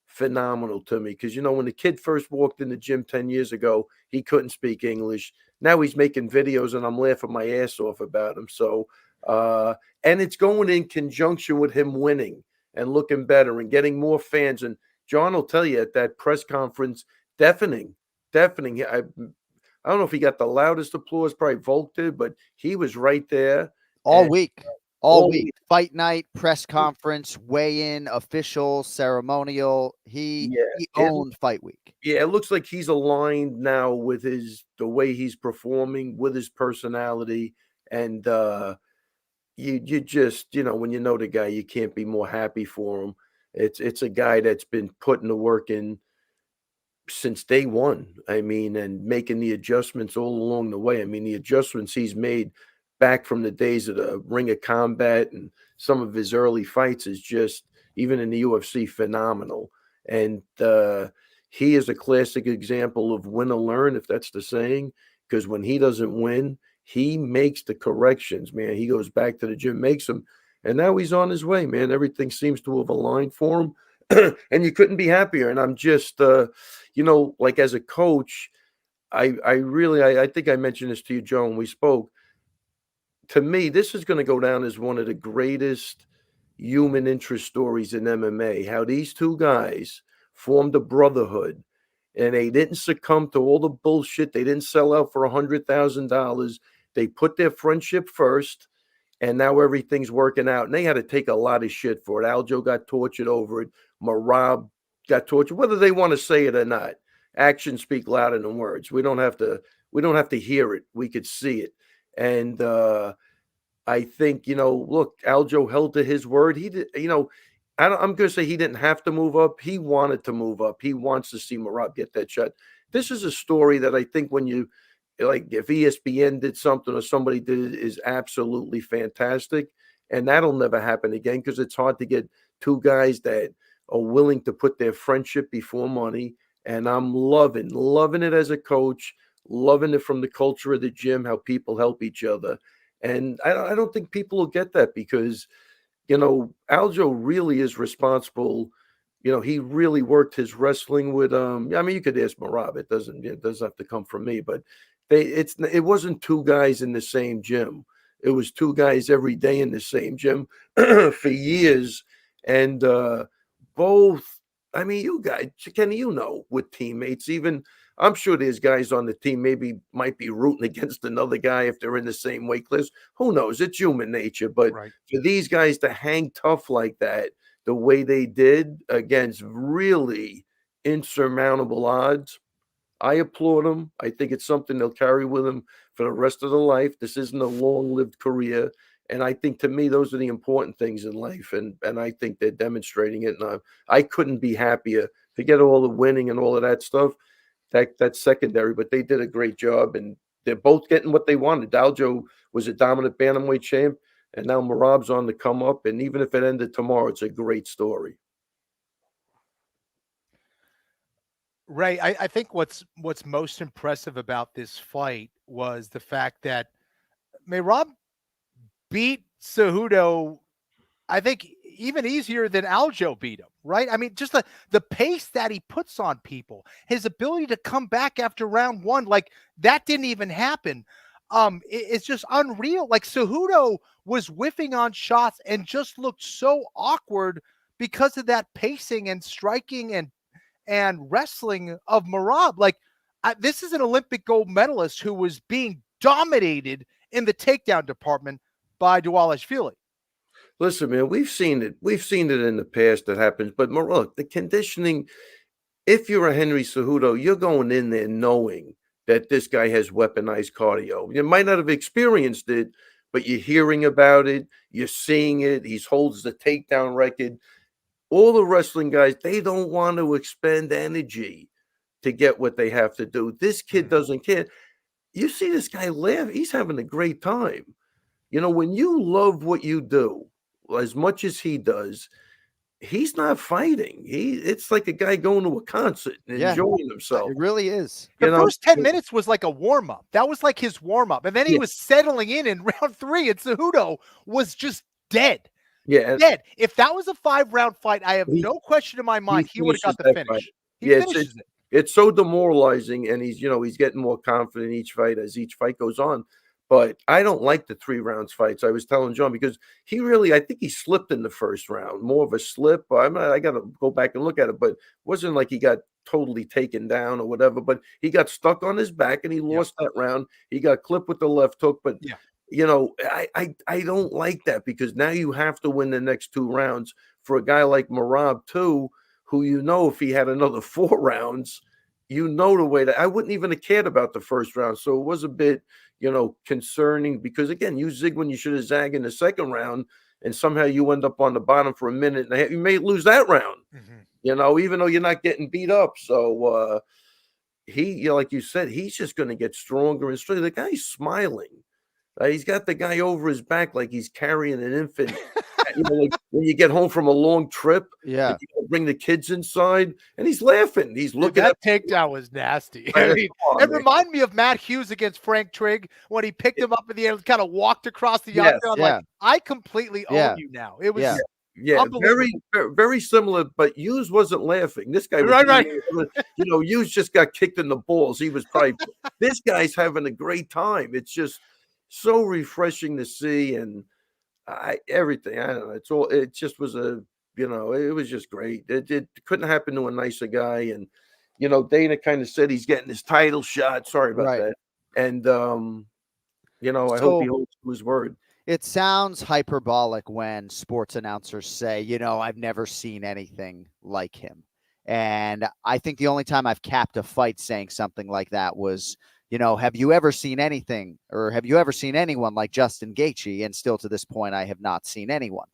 phenomenal to me. Because, you know, when the kid first walked in the gym 10 years ago, he couldn't speak English. Now he's making videos and I'm laughing my ass off about him. So, and it's going in conjunction with him winning and looking better and getting more fans. And John will tell you at that press conference, deafening. I don't know if he got the loudest applause, probably Volk did, but he was right there. All week. Fight night, press conference, weigh-in, official, ceremonial. He owned fight week. Yeah, it looks like he's aligned now with the way he's performing, with his personality. And you just, you know, when you know the guy, you can't be more happy for him. It's a guy that's been putting the work in since day one. I mean, and making the adjustments all along the way. I mean, the adjustments he's made back from the days of the Ring of Combat and some of his early fights is just, even in the UFC, phenomenal. And he is a classic example of win or learn, if that's the saying, because when he doesn't win, he makes the corrections, man. He goes back to the gym, makes them, and now he's on his way, man. Everything seems to have aligned for him. And you couldn't be happier. And I'm just, you know, like as a coach, I think I mentioned this to you, Joe, when we spoke. To me, this is going to go down as one of the greatest human interest stories in MMA. How these two guys formed a brotherhood and they didn't succumb to all the bullshit. They didn't sell out for $100,000. They put their friendship first. And now everything's working out. And they had to take a lot of shit for it. Aljo got tortured over it. Merab got tortured, whether they want to say it or not. Actions speak louder than words. We don't have to hear it. We could see it. And I think, you know, look, Aljo held to his word. He did, you know, I'm going to say he didn't have to move up. He wanted to move up. He wants to see Merab get that shot. This is a story that I think when you, like, if ESPN did something or somebody did it, is absolutely fantastic. And that'll never happen again because it's hard to get two guys that are willing to put their friendship before money. And I'm loving it as a coach, loving it from the culture of the gym, how people help each other. And I don't think people will get that because, you know, Aljo really is responsible. You know, he really worked his wrestling with, I mean, you could ask Merab. It doesn't have to come from me, but it wasn't two guys in the same gym. It was two guys every day in the same gym for years. And both, I mean, you guys, Kenny, you know, with teammates, even I'm sure there's guys on the team might be rooting against another guy if they're in the same weight class. Who knows? It's human nature. But for these guys to hang tough like that, the way they did against really insurmountable odds, I applaud them. I think it's something they'll carry with them for the rest of their life. This isn't a long-lived career. And I think, to me, those are the important things in life. And I think they're demonstrating it. And I couldn't be happier. Forget all the winning and all of that stuff. That's secondary. But they did a great job. And they're both getting what they wanted. Aljo was a dominant bantamweight champ. And now Merab's on the come up. And even if it ended tomorrow, it's a great story. Ray, I think what's most impressive about this fight was the fact that Merab beat Cejudo, I think, even easier than Aljo beat him, right? I mean, just the pace that he puts on people, his ability to come back after round one, like that didn't even happen. It's just unreal. Like Cejudo was whiffing on shots and just looked so awkward because of that pacing and striking and wrestling of Merab. Like this is an Olympic gold medalist who was being dominated in the takedown department by Dvalishvili. Listen, man, we've seen it. We've seen it in the past that happens. But look, the conditioning, if you're a Henry Cejudo, you're going in there knowing that this guy has weaponized cardio. You might not have experienced it, but you're hearing about it. You're seeing it. He holds the takedown record. All the wrestling guys, they don't want to expend energy to get what they have to do. This kid doesn't care. You see this guy laugh. He's having a great time. You know, when you love what you do as much as he does, he's not fighting. It's like a guy going to a concert and enjoying himself. It really is. The first 10 minutes was like a warm-up. That was like his warm-up. And then he was settling in round 3, and Cejudo was just dead. Yeah. Dead. If that was a 5-round fight, I have no question in my mind he would have got the finish. He finishes it. It's so demoralizing, and he's getting more confident each fight as each fight goes on. But I don't like the 3 rounds fights. I was telling John, because I think he slipped in the first round, more of a slip. I got to go back and look at it, but it wasn't like he got totally taken down or whatever, but he got stuck on his back and he lost that round. He got clipped with the left hook, but you know, I don't like that, because now you have to win the next 2 rounds for a guy like Merab too, who, you know, if he had another 4 rounds, you know, the way that I wouldn't even have cared about the first round. So it was a bit, you know, concerning, because again, you zig when you should have zagged in the second round, and somehow you end up on the bottom for a minute and a half. You may lose that round, you know, even though you're not getting beat up. So he, you know, like you said, he's just going to get stronger and stronger. The guy's smiling. He's got the guy over his back like he's carrying an infant. You know, like when you get home from a long trip, you bring the kids inside, and he's laughing. He's looking. That takedown was nasty. I mean, it reminded me of Matt Hughes against Frank Trigg when he picked him up in the air and kind of walked across the octagon. Like, I completely own you now. It was very, very similar. But Hughes wasn't laughing. This guy was right. You know, Hughes just got kicked in the balls. He was probably. This guy's having a great time. It's just so refreshing to see, and everything. I don't know. It just was you know, it was just great. It couldn't happen to a nicer guy. And, you know, Dana kind of said he's getting his title shot. Sorry about that. And, you know, I hope he holds to his word. It sounds hyperbolic when sports announcers say, you know, I've never seen anything like him. And I think the only time I've capped a fight saying something like that was, you know, have you ever seen anything, or have you ever seen anyone like Justin Gaethje? And still to this point, I have not seen anyone.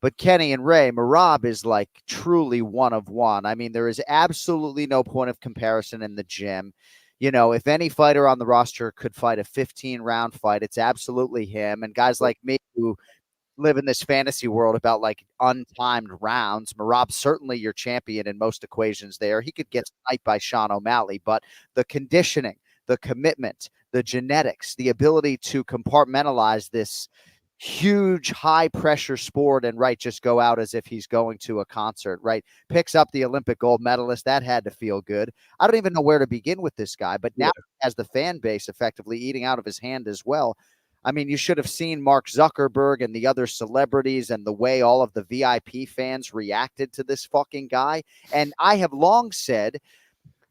But Kenny and Ray, Merab is like truly one of one. I mean, there is absolutely no point of comparison in the gym. You know, if any fighter on the roster could fight a 15-round fight, it's absolutely him. And guys like me who live in this fantasy world about like untimed rounds, Merab's certainly your champion in most equations there. He could get sniped by Sean O'Malley, but the conditioning, the commitment, the genetics, the ability to compartmentalize this huge high pressure sport and just go out as if he's going to a concert, picks up the Olympic gold medalist. That had to feel good. I don't even know where to begin with this guy, but now as the fan base effectively eating out of his hand as well. I mean, you should have seen Mark Zuckerberg and the other celebrities and the way all of the VIP fans reacted to this fucking guy. And I have long said,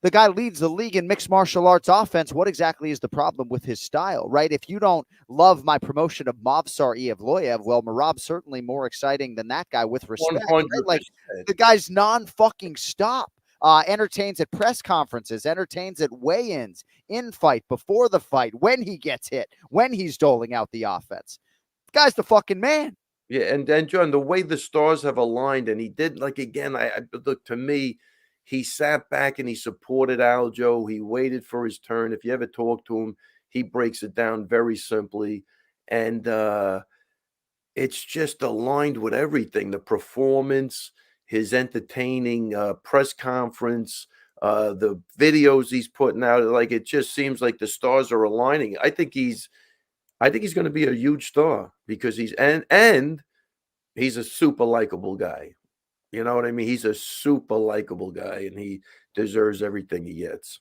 the guy leads the league in mixed martial arts offense. What exactly is the problem with his style, right? If you don't love my promotion of Movsar Evloev, well, Merab's certainly more exciting than that guy with respect. Right? Like, the guy's non-fucking stop. Entertains at press conferences, entertains at weigh-ins, in fight, before the fight, when he gets hit, when he's doling out the offense. The guy's the fucking man. Yeah, and John, the way the stars have aligned, and he did, like, again, I look, to me, he sat back and he supported Aljo. He waited for his turn. If you ever talk to him, he breaks it down very simply. And it's just aligned with everything. The performance, his entertaining press conference, the videos he's putting out. Like, it just seems like the stars are aligning. I think he's going to be a huge star, because he's a super likable guy. You know what I mean? He's a super likable guy, and he deserves everything he gets.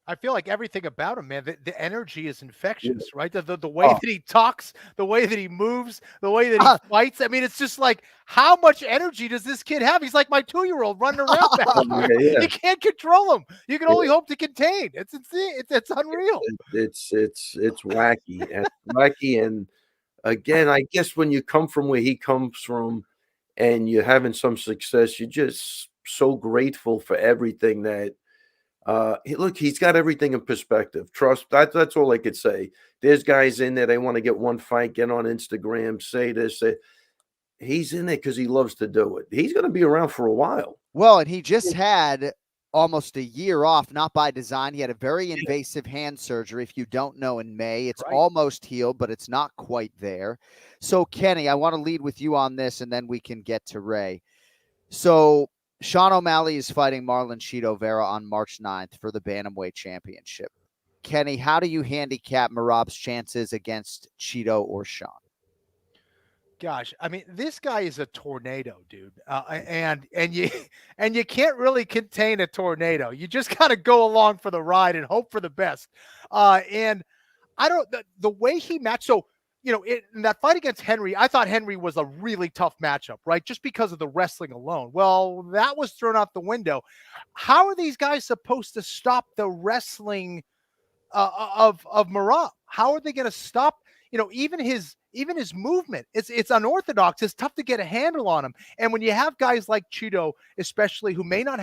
I feel like everything about him, man, the energy is infectious, right? The way that he talks, the way that he moves, the way that he fights. I mean, it's just like, how much energy does this kid have? He's like my 2-year-old running around back here. You can't control him. You can only hope to contain. It's insane. It's unreal. It's wacky and wacky. And again, I guess when you come from where he comes from, and you're having some success, you're just so grateful for everything that, look, he's got everything in perspective. Trust, that's all I could say. There's guys in there, they want to get one fight, get on Instagram, say this. He's in it because he loves to do it. He's going to be around for a while. Well, and he just had almost a year off, not by design. He had a very invasive hand surgery, if you don't know, in May. It's almost healed, but it's not quite there. So, Kenny, I want to lead with you on this, and then we can get to Ray. So, Sean O'Malley is fighting Marlon Chito Vera on March 9th for the Bantamweight Championship. Kenny, how do you handicap Merab's chances against Chito or Sean? Gosh, I mean, this guy is a tornado, dude, and you can't really contain a tornado. You just got to go along for the ride and hope for the best. And I don't the way he matched. So in that fight against Henry, I thought Henry was a really tough matchup, right? Just because of the wrestling alone. Well, that was thrown out the window. How are these guys supposed to stop the wrestling of Merab? How are they going to stop? Even his movement, it's unorthodox. It's tough to get a handle on him. And when you have guys like Chito, especially, who may not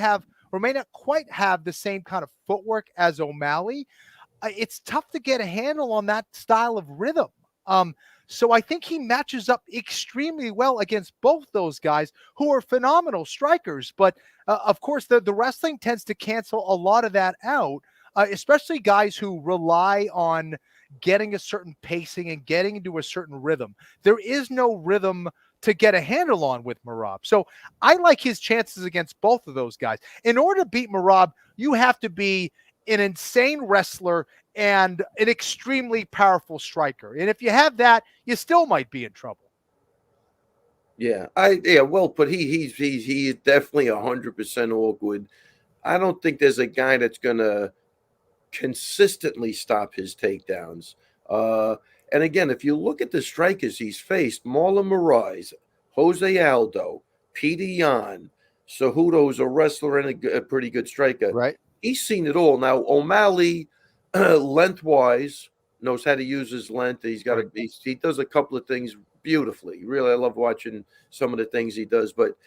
quite have the same kind of footwork as O'Malley, it's tough to get a handle on that style of rhythm. So I think he matches up extremely well against both those guys, who are phenomenal strikers. But of course, the wrestling tends to cancel a lot of that out, especially guys who rely on getting a certain pacing and getting into a certain rhythm. There is no rhythm to get a handle on with Merab. So I like his chances against both of those guys. In order to beat Merab, you have to be an insane wrestler and an extremely powerful striker. And if you have that, you still might be in trouble. Yeah, well put. He's definitely 100% awkward. I don't think there's a guy that's gonna consistently stop his takedowns. And again, if you look at the strikers he's faced, Marlon Moraes, Jose Aldo, Peter Yan, Cejudo's a wrestler and a pretty good striker. Right. He's seen it all. Now, O'Malley, lengthwise, knows how to use his length. He does a couple of things beautifully. Really, I love watching some of the things he does. But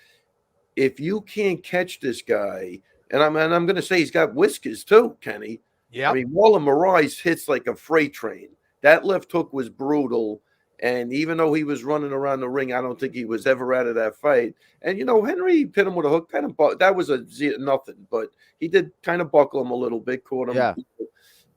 if you can't catch this guy, and I'm going to say he's got whiskers too, Kenny. Yeah. I mean, Marlon Moraes hits like a freight train. That left hook was brutal. And even though he was running around the ring, I don't think he was ever out of that fight. And, Henry hit him with a hook, that was nothing. But he did kind of buckle him a little bit, caught him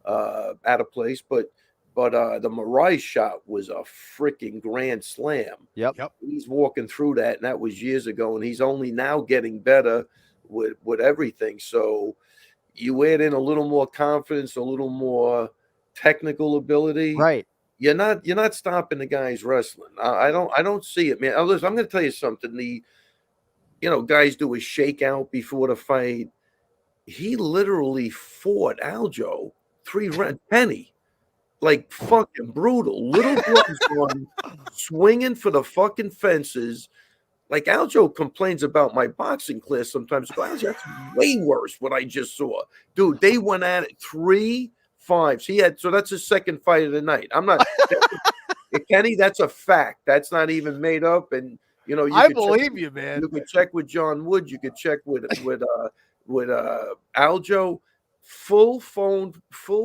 out of place. But the Moraes shot was a freaking grand slam. Yep. He's walking through that, and that was years ago. And he's only now getting better with everything. So you add in a little more confidence, a little more technical ability. Right. You're not stopping the guy's wrestling. I don't see it, man. Listen, I'm going to tell you something. Guys do a shakeout before the fight. He literally fought Aljo 3 rounds. Penny, like fucking brutal. Little gloves on, swinging for the fucking fences. Like Aljo complains about my boxing class sometimes. Aljo, that's way worse what I just saw. Dude, they went at it 3 5s. So that's his second fight of the night. I'm not Kenny, that's a fact. That's not even made up. And I believe you, man. You could check with John Wood, you could check with Aljo. Full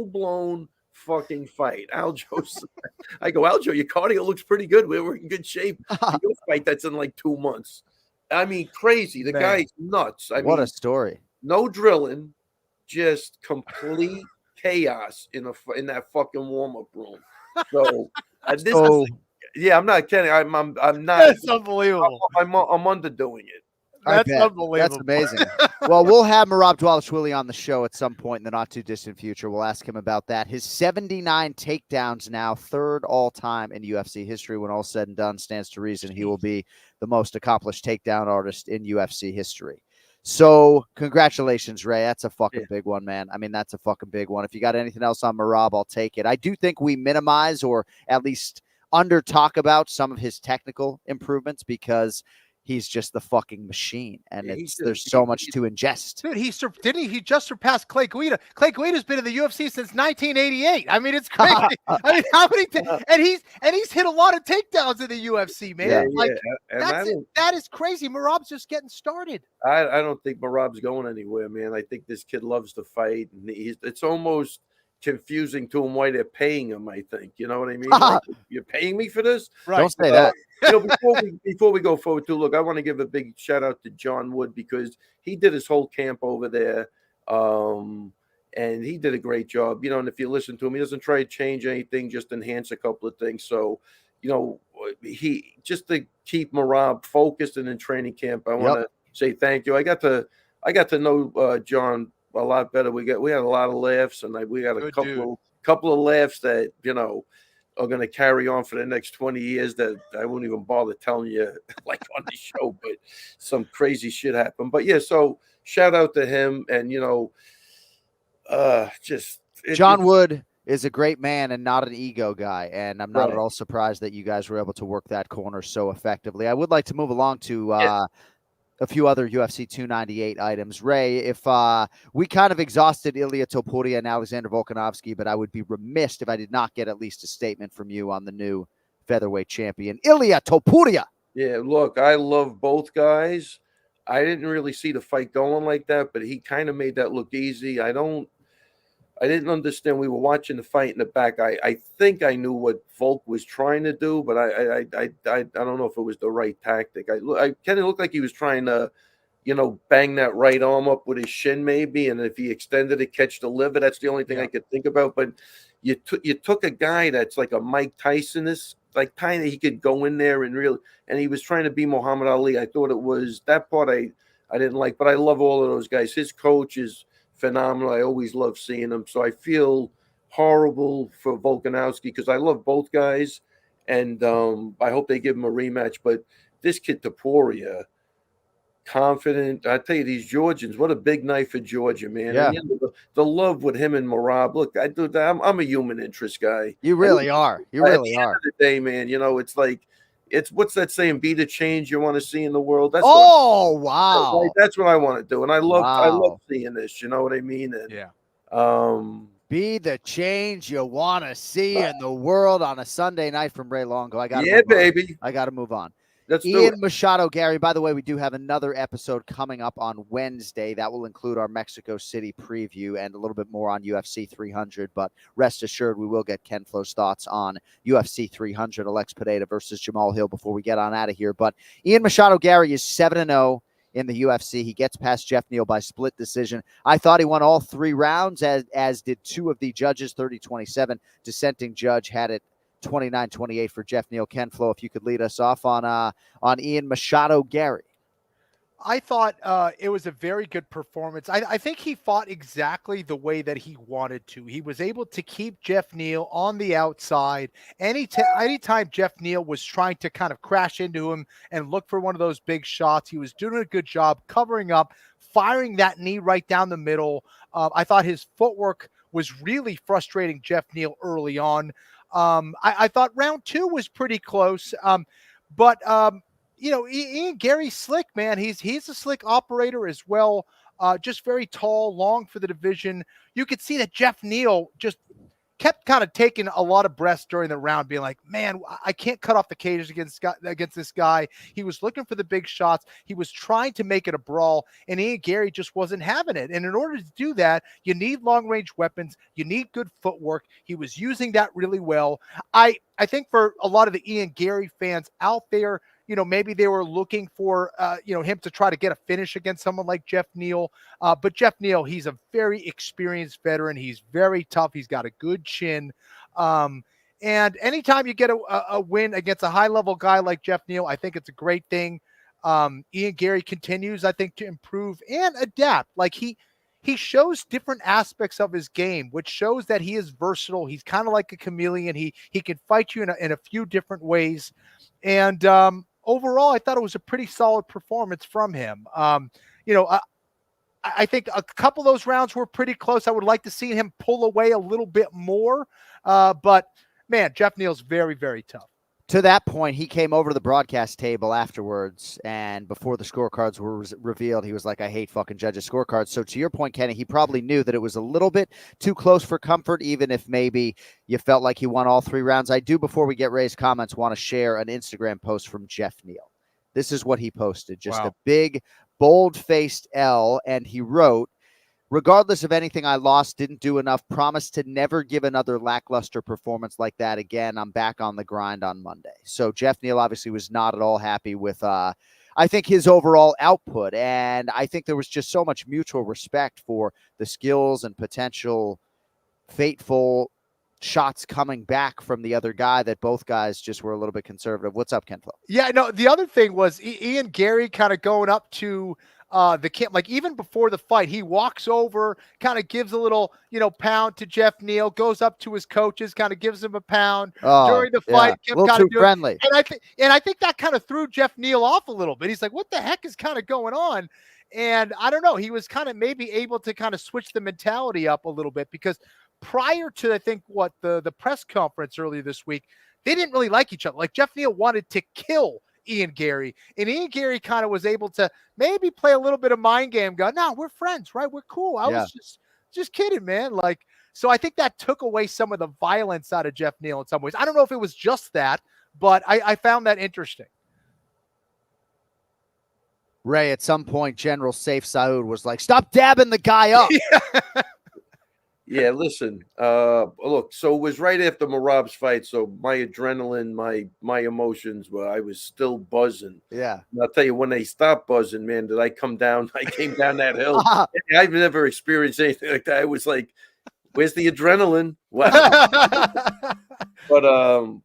blown fucking fight. I go, Aljo, your cardio looks pretty good. We're in good shape. You'll fight that's in like 2 months. I mean, crazy. The guy's nuts. What a story. No drilling, just complete chaos in that fucking warm-up room. So I'm not kidding. I'm not. That's unbelievable. I'm underdoing it. That's unbelievable. That's amazing. Well, we'll have Merab Dvalishvili on the show at some point in the not too distant future. We'll ask him about that. His 79 takedowns now, 3rd all time in UFC history. When all said and done, stands to reason he will be the most accomplished takedown artist in UFC history. So congratulations, Ray. That's a fucking big one, man. I mean, that's a fucking big one. If you got anything else on Merab, I'll take it. I do think we minimize or at least under talk about some of his technical improvements because he's just the fucking machine, and there's so much to ingest. Dude, he just surpassed Clay Guida. Clay Guida's been in the UFC since 1988. I mean, it's crazy. I mean, how many? And he's hit a lot of takedowns in the UFC, man. That is crazy. Merab's just getting started. I don't think Merab's going anywhere, man. I think this kid loves to fight, and it's almost confusing to him why they're paying him. I think, you know what I mean? Like, you're paying me for this, right? Don't say that. Before we go forward, too, look, I want to give a big shout out to John Wood because he did his whole camp over there. And he did a great job, and if you listen to him, he doesn't try to change anything, just enhance a couple of things. So, he just to keep Merab focused and in training camp. I want to say thank you. I got to know John a lot better. We had a lot of laughs, and we got a couple of laughs that are going to carry on for the next 20 years that I won't even bother telling you like on the show, but some crazy shit happened. But yeah, so shout out to him. And, John Wood is a great man and not an ego guy. And I'm not at all surprised that you guys were able to work that corner so effectively. I would like to move along to a few other UFC 298 items. Ray, if we kind of exhausted Ilia Topuria and Alexander Volkanovski, but I would be remiss if I did not get at least a statement from you on the new featherweight champion, Ilia Topuria. Yeah, look, I love both guys. I didn't really see the fight going like that, but he kind of made that look easy. I didn't understand. We were watching the fight in the back. I think I knew what Volk was trying to do, but I don't know if it was the right tactic. I kind of looked like he was trying to, bang that right arm up with his shin maybe, and if he extended it, catch the liver. That's the only thing I could think about. But you took a guy that's like a Mike Tyson, is like kind of he could go in there and he was trying to be Muhammad Ali. I thought it was that part I didn't like, but I love all of those guys. His coach is phenomenal. I always love seeing him. So I feel horrible for Volkanovski because I love both guys, and I hope they give him a rematch. But this kid Topuria, confident. I tell you, these Georgians, what a big night for Georgia, man. Yeah. And the love with him and Merab. Look, I'm a human interest guy. You really are. You really are. At the end of the day, man, it's like, what's that saying? Be the change you want to see in the world. That's wow. That's what I want to do. And I love seeing this. You know what I mean? And, be the change you want to see in the world on a Sunday night from Ray Longo. I got to move on. Ian Machado, Gary. By the way, we do have another episode coming up on Wednesday. That will include our Mexico City preview and a little bit more on UFC 300. But rest assured, we will get Ken Flo's thoughts on UFC 300, Alex Pineda versus Jamal Hill before we get on out of here. But Ian Machado, Gary is 7-0 in the UFC. He gets past Jeff Neal by split decision. I thought he won all 3 rounds, as did 2 of the judges, 30-27. Dissenting judge had it 29-28 for Jeff Neal. Ken Flo, if you could lead us off on Ian Machado, Gary. I thought it was a very good performance. I think he fought exactly the way that he wanted to. He was able to keep Jeff Neal on the outside. Anytime Jeff Neal was trying to kind of crash into him and look for one of those big shots, he was doing a good job covering up, firing that knee right down the middle. I thought his footwork was really frustrating Jeff Neal early on. I thought round 2 was pretty close. But Ian Gary's slick, man. He's a slick operator as well. Just very tall, long for the division. You could see that Jeff Neal just kept kind of taking a lot of breaths during the round, being like, man, I can't cut off the cages against this guy. He was looking for the big shots. He was trying to make it a brawl, and Ian Gary just wasn't having it. And in order to do that, you need long-range weapons. You need good footwork. He was using that really well. I think for a lot of the Ian Gary fans out there, maybe they were looking for, him to try to get a finish against someone like Jeff Neal. But Jeff Neal, he's a very experienced veteran. He's very tough. He's got a good chin. And anytime you get a win against a high-level guy like Jeff Neal, I think it's a great thing. Ian Gary continues, I think, to improve and adapt. Like he shows different aspects of his game, which shows that he is versatile. He's kind of like a chameleon. He can fight you in a few different ways. And overall, I thought it was a pretty solid performance from him. I think a couple of those rounds were pretty close. I would like to see him pull away a little bit more. But, man, Jeff Neal's very, very tough. To that point, he came over to the broadcast table afterwards, and before the scorecards were revealed, he was like, I hate fucking judges' scorecards. So to your point, Kenny, he probably knew that it was a little bit too close for comfort, even if maybe you felt like he won all 3 rounds. I do, before we get Ray's comments, want to share an Instagram post from Jeff Neal. This is what he posted, just a big, bold-faced L, and he wrote, regardless of anything I lost, didn't do enough, promise to never give another lackluster performance like that again. I'm back on the grind on Monday. So Jeff Neal obviously was not at all happy with, I I think his overall output. And I think there was just so much mutual respect for the skills and potential fateful shots coming back from the other guy that both guys just were a little bit conservative. What's up, Ken Flo? Yeah, no, the other thing was Ian Gary kind of going up to the camp, like even before the fight, he walks over, kind of gives a little, pound to Jeff Neal, goes up to his coaches, kind of gives him a pound during the fight. A little too friendly. And I think that kind of threw Jeff Neal off a little bit. He's like, what the heck is kind of going on? And I don't know, he was kind of maybe able to kind of switch the mentality up a little bit, because prior to, I think, the press conference earlier this week, they didn't really like each other. Like Jeff Neal wanted to kill Ian Gary, and Ian Gary kind of was able to maybe play a little bit of mind game, go, no, we're friends, right? We're cool. I was just kidding, man. Like, so I think that took away some of the violence out of Jeff Neal in some ways. I don't know if it was just that, but I found that interesting. Ray, at some point, General Saif Saud was like, stop dabbing the guy up. Yeah, listen, look, so it was right after Merab's fight, so my adrenaline, my emotions I was still buzzing. Yeah. And I'll tell you, when they stopped buzzing, man, did I come down? I came down that hill. I've never experienced anything like that. I was like, where's the adrenaline? Wow. But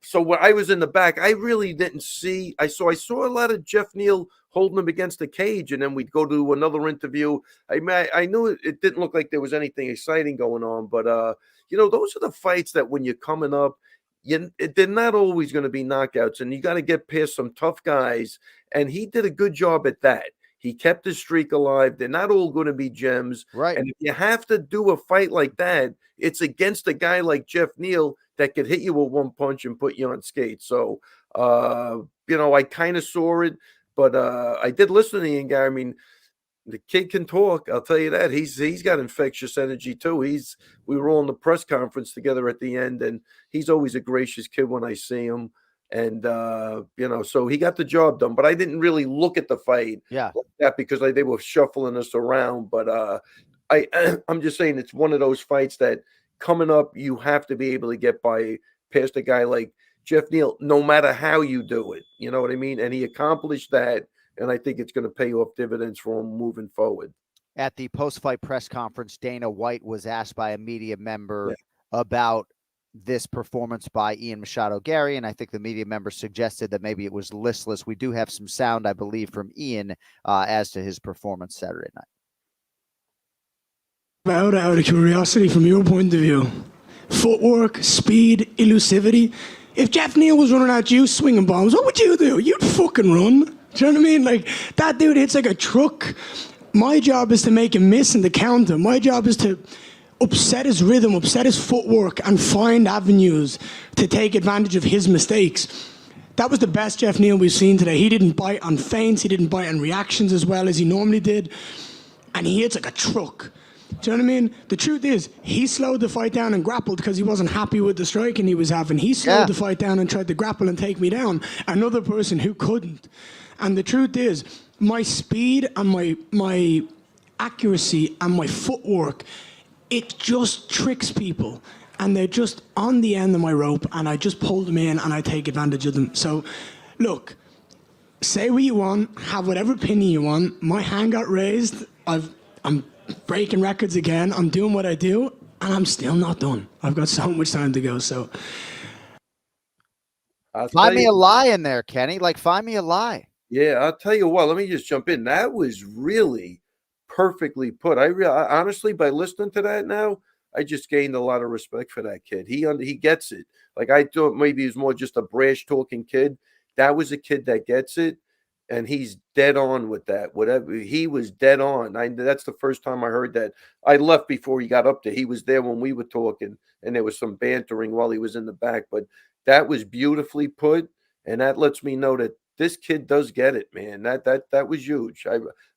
so when I was in the back, I really didn't see. I saw a lot of Jeff Neal holding him against the cage, and then we'd go to another interview. I knew it didn't look like there was anything exciting going on, but those are the fights that when you're coming up, they're not always going to be knockouts, and you got to get past some tough guys. And he did a good job at that. He kept his streak alive. They're not all going to be gems, right? And if you have to do a fight like that, it's against a guy like Jeff Neal that could hit you with one punch and put you on skates. So, I kind of saw it. But I did listen to Ian Gary. I mean, the kid can talk. I'll tell you that. He's got infectious energy too. We were all in the press conference together at the end, and he's always a gracious kid when I see him. And so he got the job done. But I didn't really look at the fight like that because they were shuffling us around. But I'm just saying it's one of those fights that coming up, you have to be able to get past a guy like Jeff Neal, no matter how you do it, you know what I mean? And he accomplished that, and I think it's going to pay off dividends for him moving forward. At the post-fight press conference, Dana White was asked by a media member about this performance by Ian Machado Gary, and I think the media member suggested that maybe it was listless. We do have some sound, I believe, from Ian as to his performance Saturday night. Out of curiosity, from your point of view, footwork, speed, elusivity. If Jeff Neal was running at you swinging bombs, what would you do? You'd fucking run. Do you know what I mean? Like, that dude hits like a truck. My job is to make him miss and to counter. My job is to upset his rhythm, upset his footwork, and find avenues to take advantage of his mistakes. That was the best Jeff Neal we've seen today. He didn't bite on feints. He didn't bite on reactions as well as he normally did. And he hits like a truck. Do you know what I mean? The truth is, he slowed the fight down and grappled because he wasn't happy with the striking he was having. He slowed the fight down and tried to grapple and take me down. Another person who couldn't. And the truth is, my speed and my accuracy and my footwork, it just tricks people. And they're just on the end of my rope, and I just pull them in and I take advantage of them. So, look, say what you want, have whatever opinion you want. My hand got raised. I'm breaking records again. I'm doing what I do, and I'm still not done. I've got so much time to go. So, find me a lie in there, Kenny. Like, find me a lie. Yeah, I'll tell you what. Let me just jump in. That was really perfectly put. I honestly, by listening to that now, I just gained a lot of respect for that kid. He gets it. Like, I thought maybe he was more just a brash talking kid. That was a kid that gets it. And he's dead on with that. Whatever, he was dead on. That's the first time I heard that. I left before he got up there. He was there when we were talking, and there was some bantering while he was in the back. But that was beautifully put, and that lets me know that this kid does get it, man. That was huge.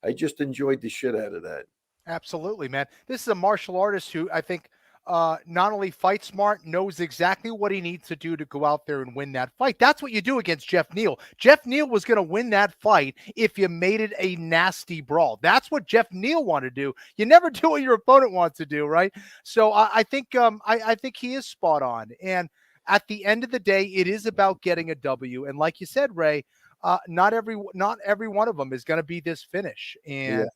I just enjoyed the shit out of that. Absolutely, man. This is a martial artist who I think not only fight smart, knows exactly what he needs to do to go out there and win that fight. That's what you do against Jeff Neal. Jeff Neal was going to win that fight if you made it a nasty brawl. That's what Jeff Neal wanted to do. You never do what your opponent wants to do, right? So I think he is spot on. And at the end of the day, it is about getting a W. And like you said, Ray, not every one of them is going to be this finish. And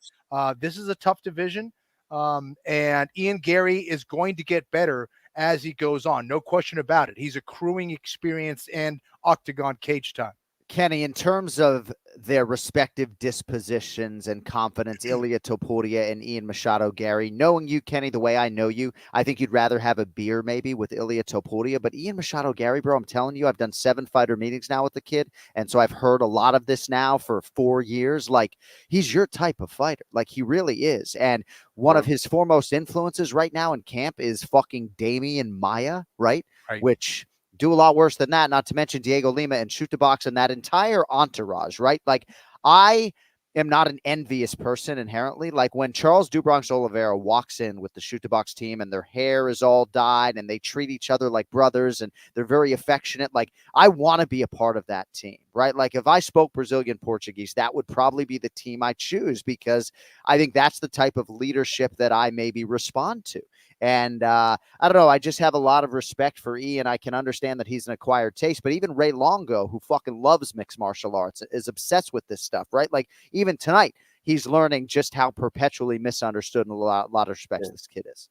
this is a tough division. And Ian Gary is going to get better as he goes on. No question about it. He's accruing experience and octagon cage time. Kenny, in terms of their respective dispositions and confidence, Ilia Topuria and Ian Machado Gary, knowing you, Kenny, the way I know you, I think you'd rather have a beer maybe with Ilia Topuria. But Ian Machado Gary, bro, I'm telling you, I've done 7 fighter meetings now with the kid. And so I've heard a lot of this now for 4 years. Like, he's your type of fighter. Like, he really is. And one of his foremost influences right now in camp is fucking Damian Maia, right? Which do a lot worse than that, not to mention Diego Lima and Shoot the Box and that entire entourage, right? Like, I am not an envious person inherently. Like, when Charles DuBronx Oliveira walks in with the Shoot the Box team and their hair is all dyed and they treat each other like brothers and they're very affectionate, like, I want to be a part of that team, right? Like, if I spoke Brazilian Portuguese, that would probably be the team I choose, because I think that's the type of leadership that I maybe respond to. And I don't know, I just have a lot of respect for Ian. I can understand that he's an acquired taste, but even Ray Longo, who fucking loves mixed martial arts, is obsessed with this stuff, right? Like, even tonight, he's learning just how perpetually misunderstood in a lot of respects this kid is.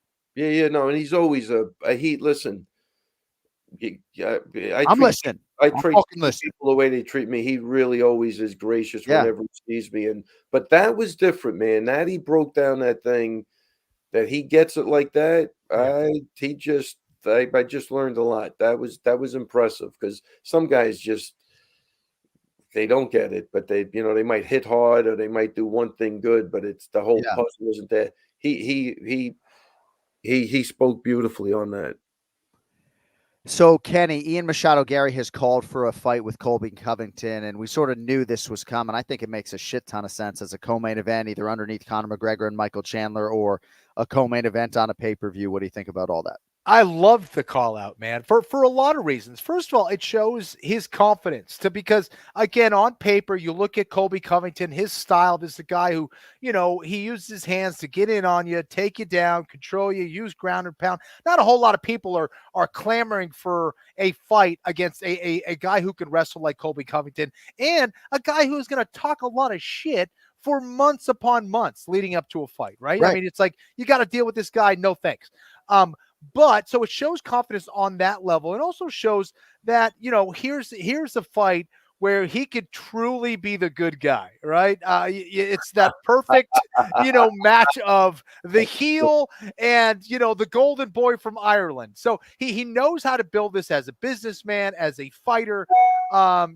No, and he's always listen. I'm listening. I treat people the way they treat me. He really always is gracious whenever he sees me. But that was different, man. That he broke down that thing, that he gets it like that. I just learned a lot. That was impressive, because some guys just, they don't get it, but they might hit hard or they might do one thing good, but it's the whole puzzle isn't there. He spoke beautifully on that. So, Kenny, Ian Machado Gary has called for a fight with Colby Covington, and we sort of knew this was coming. I think it makes a shit ton of sense as a co-main event, either underneath Conor McGregor and Michael Chandler, or a co-main event on a pay-per-view. What do you think about all that? I love the call out, man, for a lot of reasons. First of all, it shows his confidence because again, on paper, you look at Colby Covington, his style is the guy who, he uses his hands to get in on you, take you down, control you, use ground and pound. Not a whole lot of people are clamoring for a fight against a guy who can wrestle like Colby Covington, and a guy who's going to talk a lot of shit for months upon months leading up to a fight, right? I mean, it's like, you got to deal with this guy. No thanks. But so it shows confidence on that level. It also shows that, here's a fight where he could truly be the good guy, right? It's that perfect, match of the heel and, the golden boy from Ireland. So he knows how to build this as a businessman, as a fighter.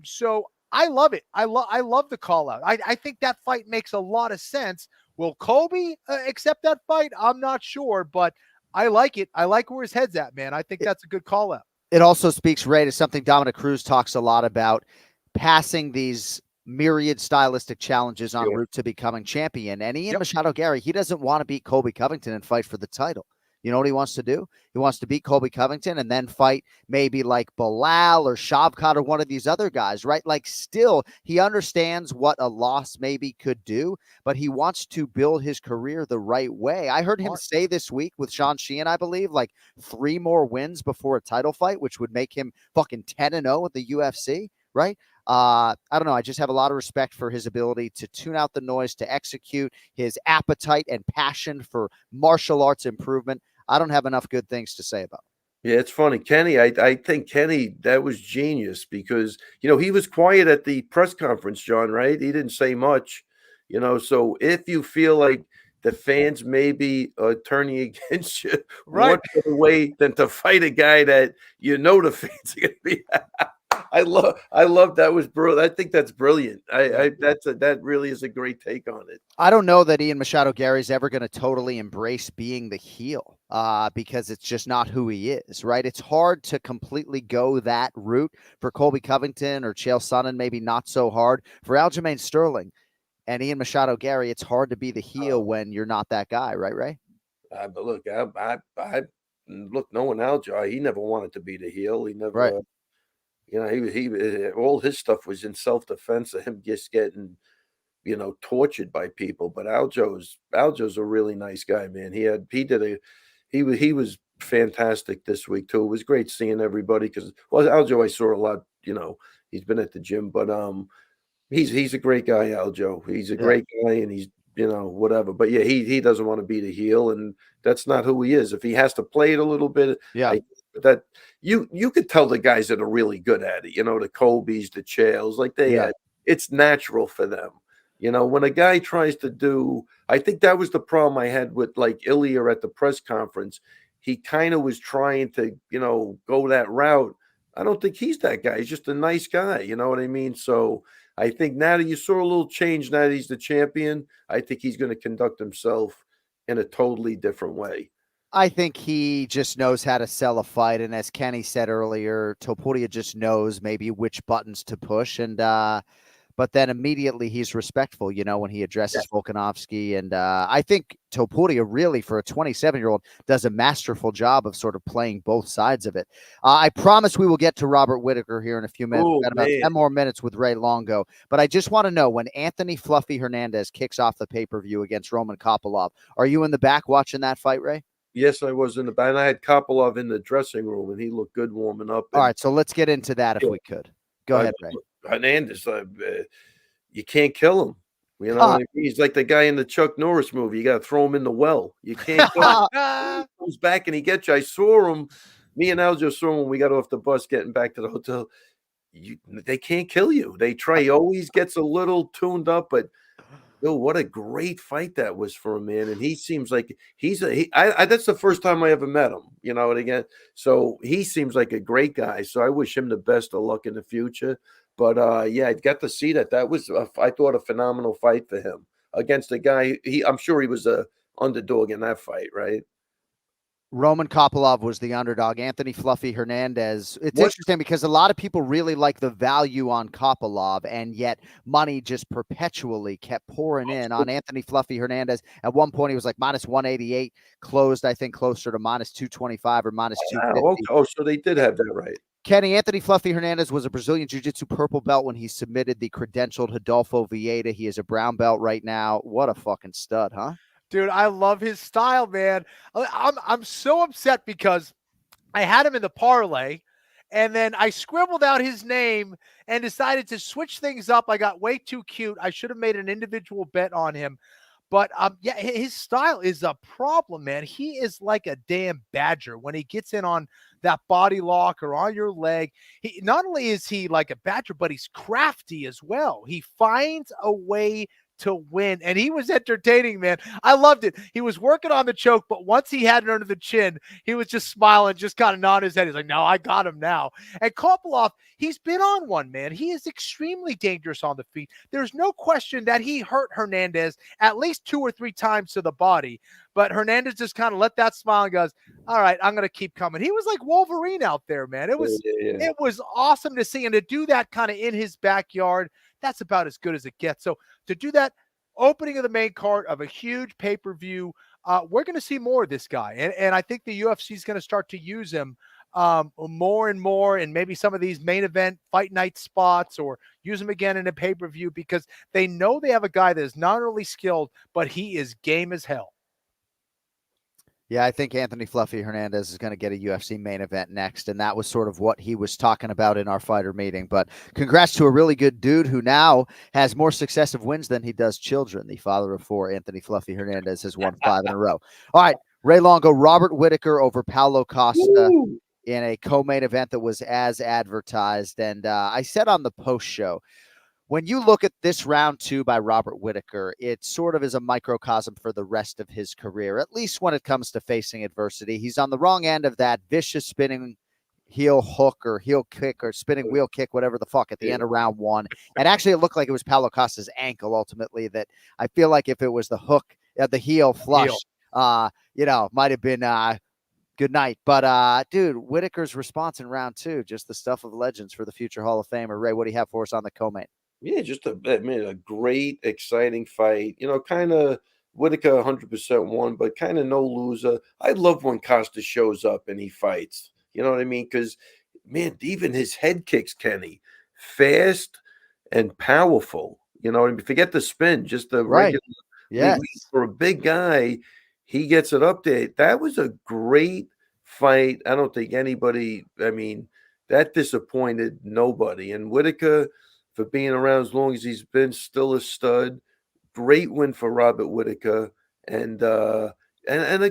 So I love it. I love the call out. I think that fight makes a lot of sense. Will Colby accept that fight? I'm not sure, but I like it. I like where his head's at, man. I think that's a good call out. It also speaks, Ray, to something Dominic Cruz talks a lot about, passing these myriad stylistic challenges en route to becoming champion. And Ian Machado Gary, he doesn't want to beat Colby Covington and fight for the title. You know what he wants to do? He wants to beat Colby Covington and then fight maybe like Bilal or Shavkat or one of these other guys, right? Like, still, he understands what a loss maybe could do, but he wants to build his career the right way. I heard him say this week with Sean Sheehan, I believe, like 3 more wins before a title fight, which would make him fucking 10-0 at the UFC, right? I don't know. I just have a lot of respect for his ability to tune out the noise, to execute, his appetite and passion for martial arts improvement. I don't have enough good things to say about him. Yeah, it's funny. Kenny, I think Kenny, that was genius, because, he was quiet at the press conference, John, right? He didn't say much, so if you feel like the fans may be turning against you, what better way than to fight a guy that the fans are going to be. I love that. Was brilliant. I think that's brilliant. That really is a great take on it. I don't know that Ian Machado Gary's ever going to totally embrace being the heel, because it's just not who he is, right? It's hard to completely go that route for Colby Covington or Chael Sonnen, maybe not so hard. For Aljamain Sterling and Ian Machado Gary, it's hard to be the heel when you're not that guy, right, Ray? But look, look, knowing Aljo, he never wanted to be the heel. He never. He all his stuff was in self-defense of him just getting, tortured by people. But Aljo's a really nice guy, man. He was fantastic this week too. It was great seeing everybody, because Aljo I saw a lot. He's been at the gym, but He's a great guy, Aljo. He's a Yeah. great guy, and he's whatever. But yeah, he doesn't want to be the heel, and that's not who he is. If he has to play it a little bit, Yeah. that you could tell the guys that are really good at it. The Kobe's, the Chaels, like it's natural for them. When a guy tries to do, I think that was the problem I had with like Ilia at the press conference. He kind of was trying to, go that route. I don't think he's that guy. He's just a nice guy. You know what I mean? So I think now that you saw a little change, now that he's the champion, I think he's going to conduct himself in a totally different way. I think he just knows how to sell a fight. And as Kenny said earlier, Topuria just knows maybe which buttons to push. And, but then immediately he's respectful, when he addresses Volkanovski. And I think Topuria really, for a 27-year-old, does a masterful job of sort of playing both sides of it. I promise we will get to Robert Whittaker here in a few minutes. We've got about 10 more minutes with Ray Longo. But I just want to know, when Anthony Fluffy Hernandez kicks off the pay-per-view against Roman Kopylov, are you in the back watching that fight, Ray? Yes, I was in the back. And I had Kopylov in the dressing room, and he looked good warming up. All right, so let's get into that if we could. Go ahead, Ray. Hernandez, you can't kill him. He's like the guy in the Chuck Norris movie. You got to throw him in the well. You can't kill him. He comes back and he gets you. I saw him. Me and Aljo saw him when we got off the bus getting back to the hotel. They can't kill you. They try. He always gets a little tuned up, but what a great fight that was for him, man. And he seems like that's the first time I ever met him, and again, so he seems like a great guy. So I wish him the best of luck in the future. But I got to see that. That was, I thought, a phenomenal fight for him against a guy. I'm sure he was a underdog in that fight, right? Roman Kopylov was the underdog. Anthony Fluffy Hernandez. It's interesting because a lot of people really like the value on Kopylov, and yet money just perpetually kept pouring in on Anthony Fluffy Hernandez. At one point, he was like minus 188, closed, I think, closer to minus 225 or minus 250. Oh, so they did have that right. Kenny, Anthony Fluffy Hernandez was a Brazilian Jiu-Jitsu purple belt when he submitted the credentialed Rodolfo Vieira. He is a brown belt right now. What a fucking stud, huh? Dude, I love his style, man. I'm so upset because I had him in the parlay, and then I scribbled out his name and decided to switch things up. I got way too cute. I should have made an individual bet on him. But, his style is a problem, man. He is like a damn badger when he gets in on that body lock or on your leg. Not only is he like a badger, but he's crafty as well. He finds a way to win, and he was entertaining, man. I loved it. He was working on the choke, but once he had it under the chin, he was just smiling, just kind of nodding his head. He's like, no, I got him now. And Kopylov, he's been on one, man. He is extremely dangerous on the feet. There's no question that he hurt Hernandez at least 2 or 3 times to the body, but Hernandez just kind of let that smile and goes, all right, I'm going to keep coming. He was like Wolverine out there, man. It was awesome to see, and to do that kind of in his backyard, that's about as good as it gets. So to do that opening of the main card of a huge pay-per-view, we're going to see more of this guy. And I think the UFC is going to start to use him more and more, and maybe some of these main event fight night spots, or use him again in a pay-per-view, because they know they have a guy that is not only skilled, but he is game as hell. Yeah, I think Anthony Fluffy Hernandez is going to get a UFC main event next, and that was sort of what he was talking about in our fighter meeting. But congrats to a really good dude who now has more successive wins than he does children. The father of 4, Anthony Fluffy Hernandez, has won 5 in a row. All right, Ray Longo, Robert Whittaker over Paulo Costa in a co-main event that was as advertised. And I said on the post show, when you look at this round 2 by Robert Whittaker, it sort of is a microcosm for the rest of his career, at least when it comes to facing adversity. He's on the wrong end of that vicious spinning heel hook or heel kick or spinning wheel kick, whatever the fuck, at the end of round 1. And actually, it looked like it was Paulo Costa's ankle ultimately. That I feel like if it was the hook, the heel flush, might have been good night. But, dude, Whittaker's response in round 2, just the stuff of legends for the future Hall of Famer. Ray, what do you have for us on the co-main? Yeah, just a great, exciting fight. Kind of Whittaker 100% won, but kind of no loser. I love when Costa shows up and he fights. You know what I mean? Because, man, even his head kicks, Kenny, fast and powerful. You know what I mean? Forget the spin, just the regular. Yes. For a big guy, he gets it up there. That was a great fight. I don't think anybody, that disappointed nobody. And Whittaker, for being around as long as he's been, still a stud. Great win for Robert Whittaker, and a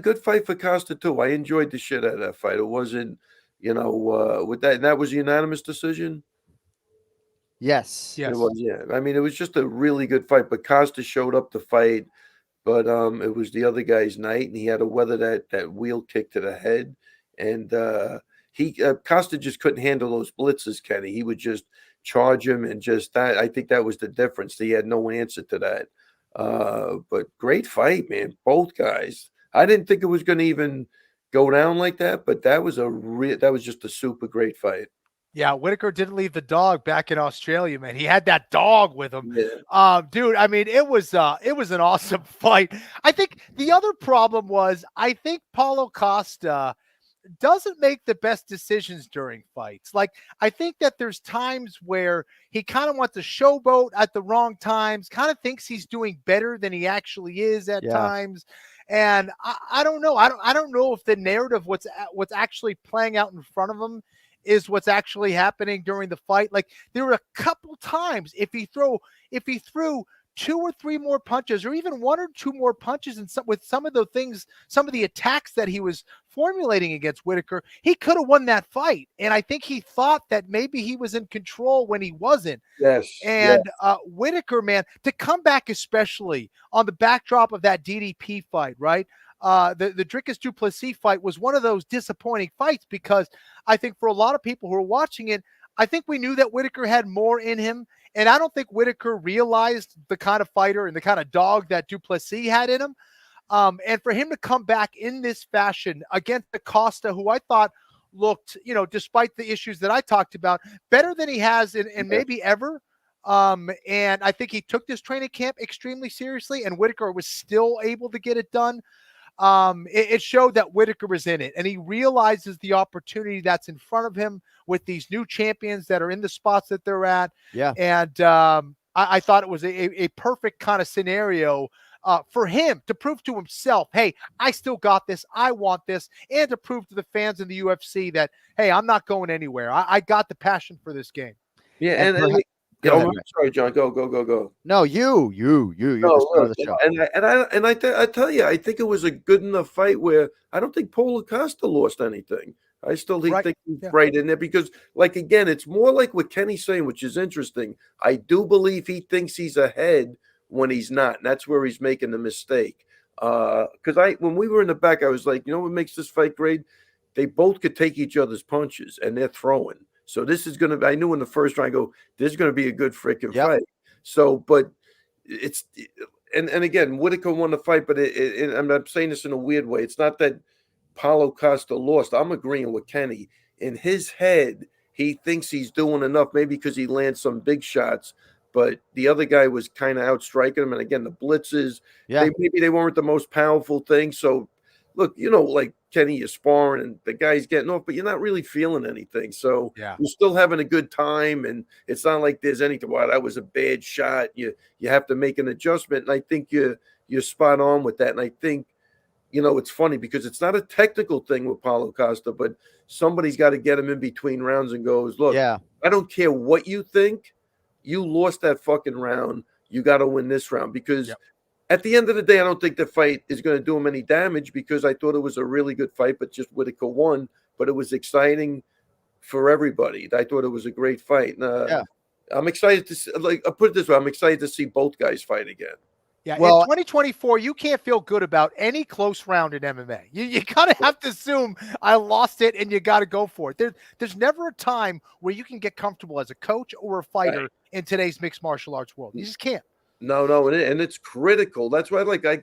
good fight for Costa too. I enjoyed the shit out of that fight. It wasn't, with that, and that was a unanimous decision. Yes. It was, yeah. I mean, it was just a really good fight, but Costa showed up to fight, but it was the other guy's night, and he had to weather that wheel kick to the head, and Costa just couldn't handle those blitzes, Kenny. He would just charge him, and just that. I think that was the difference. He had no answer to that. But great fight, man. Both guys. I didn't think it was going to even go down like that, but that was just a super great fight. Yeah, Whittaker didn't leave the dog back in Australia, man. He had that dog with him. Yeah. Dude, I mean, it was an awesome fight. I think the other problem was I think Paulo Costa doesn't make the best decisions during fights. Like, I think that there's times where he kind of wants to showboat at the wrong times, kind of thinks he's doing better than he actually is at times. And I don't know. I don't know if the narrative, what's actually playing out in front of him is what's actually happening during the fight. Like, there were a couple times if he threw 2 or 3 more punches, or even 1 or 2 more punches, and with some of the attacks that he was formulating against Whittaker, he could have won that fight. And I think he thought that maybe he was in control when he wasn't. Yes. And Whittaker, man, to come back, especially on the backdrop of that DDP fight, right? The Dricus du Plessis fight was one of those disappointing fights, because I think for a lot of people who are watching it, I think we knew that Whittaker had more in him. And I don't think Whittaker realized the kind of fighter and the kind of dog that du Plessis had in him. And for him to come back in this fashion against Acosta, who I thought looked, despite the issues that I talked about, better than he has in maybe ever. And I think he took this training camp extremely seriously, and Whittaker was still able to get it done. It showed that Whittaker was in it, and he realizes the opportunity that's in front of him with these new champions that are in the spots that they're at. Yeah. And I thought it was a perfect kind of scenario for him to prove to himself, hey, I still got this. I want this. And to prove to the fans in the UFC that, hey, I'm not going anywhere. I got the passion for this game. Yeah. And I'm sorry, John. Go. No, you. You're the star of the show. I tell you, I think it was a good enough fight where I don't think Paulo Costa lost anything. I still think he's right in there, because, like, again, it's more like what Kenny's saying, which is interesting. I do believe he thinks he's ahead when he's not, and that's where he's making the mistake. Because when we were in the back, I was like, you know what makes this fight great? They both could take each other's punches, and they're throwing. So this is going to be, I knew in the first round, this is going to be a good freaking fight. So, but it's, and again, Whittaker won the fight, but I'm saying this in a weird way. It's not that Paulo Costa lost. I'm agreeing with Kenny. In his head, he thinks he's doing enough, maybe because he lands some big shots, but the other guy was kind of outstriking him. And again, the blitzes, maybe they weren't the most powerful thing. So, look, like Kenny, you're sparring and the guy's getting off, but you're not really feeling anything. So you're still having a good time, and it's not like there's anything. Wow, that was a bad shot. You have to make an adjustment, and I think you're spot on with that. And I think, it's funny because it's not a technical thing with Paulo Costa, but somebody's got to get him in between rounds and goes, look, I don't care what you think. You lost that fucking round. You got to win this round, because at the end of the day, I don't think the fight is going to do him any damage, because I thought it was a really good fight, but just Whittaker won. But it was exciting for everybody. I thought it was a great fight. I'm excited to see, I'll put it this way, I'm excited to see both guys fight again. Yeah, in 2024, you can't feel good about any close round in MMA. You kind of have to assume I lost it, and you got to go for it. There's never a time where you can get comfortable as a coach or a fighter in today's mixed martial arts world. You just can't. No, and it's critical. That's why, I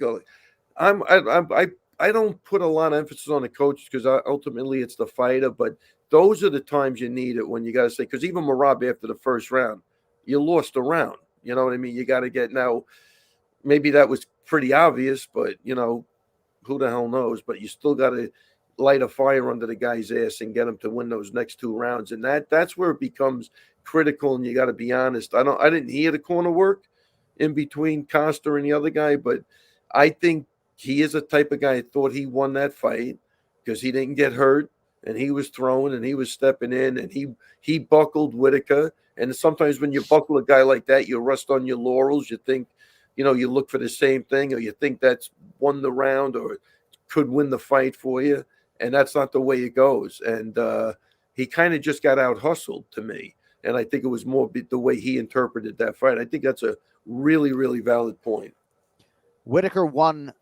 don't put a lot of emphasis on the coach, because ultimately it's the fighter. But those are the times you need it, when you got to say, because even Merab, after the first round, you lost a round. You know what I mean? You got to get now. Maybe that was pretty obvious, but who the hell knows? But you still got to light a fire under the guy's ass and get him to win those next 2 rounds, and that's where it becomes critical. And you got to be honest. I didn't hear the corner work in between Costa and the other guy, but I think he is a type of guy that thought he won that fight because he didn't get hurt. and he was throwing and he was stepping in, and he buckled Whitaker. And sometimes when you buckle a guy like that, you rest on your laurels. You think, you look for the same thing, or you think that's won the round or could win the fight for you. And that's not the way it goes. And he kind of just got out hustled to me. And I think it was more the way he interpreted that fight. I think that's a really, really valid point. Whitaker won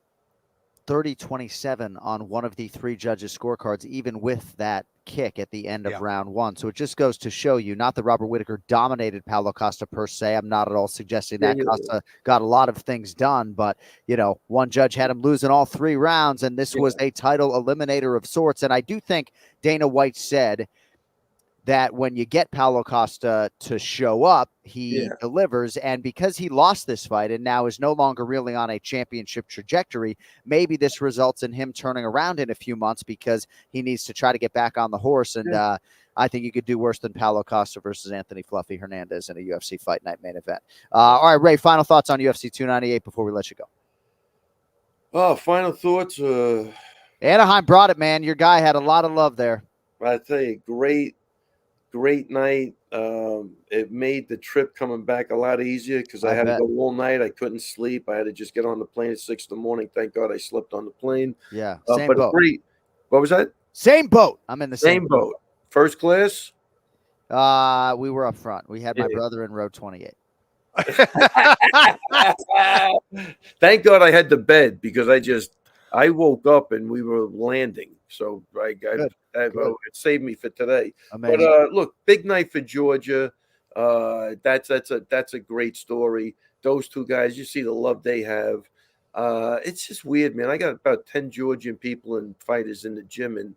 30-27 on one of the three judges' scorecards, even with that kick at the end of round one. So it just goes to show you, not that Robert Whitaker dominated Paulo Costa per se. I'm not at all suggesting that. Costa got a lot of things done, but, one judge had him losing all 3 rounds, and this was a title eliminator of sorts. And I do think Dana White said that when you get Paulo Costa to show up, he delivers. And because he lost this fight and now is no longer really on a championship trajectory, maybe this results in him turning around in a few months because he needs to try to get back on the horse. And I think you could do worse than Paulo Costa versus Anthony Fluffy Hernandez in a UFC Fight Night main event. All right, Ray, final thoughts on UFC 298 before we let you go. Oh, final thoughts. Anaheim brought it, man. Your guy had a lot of love there. I tell you, great night. It made the trip coming back a lot easier because I had to go all night. I couldn't sleep. I had to just get on the plane at 6 a.m. Thank God I slept on the plane. Yeah, same boat. What was that? Same boat. I'm in the same boat. First class? We were up front. We had my brother in row 28. Thank God I had the bed because I woke up and we were landing. So it saved me for today. Amazing. But look, big night for Georgia. That's a great story. Those two guys, you see the love they have. It's just weird, man. I got about 10 Georgian people and fighters in the gym, and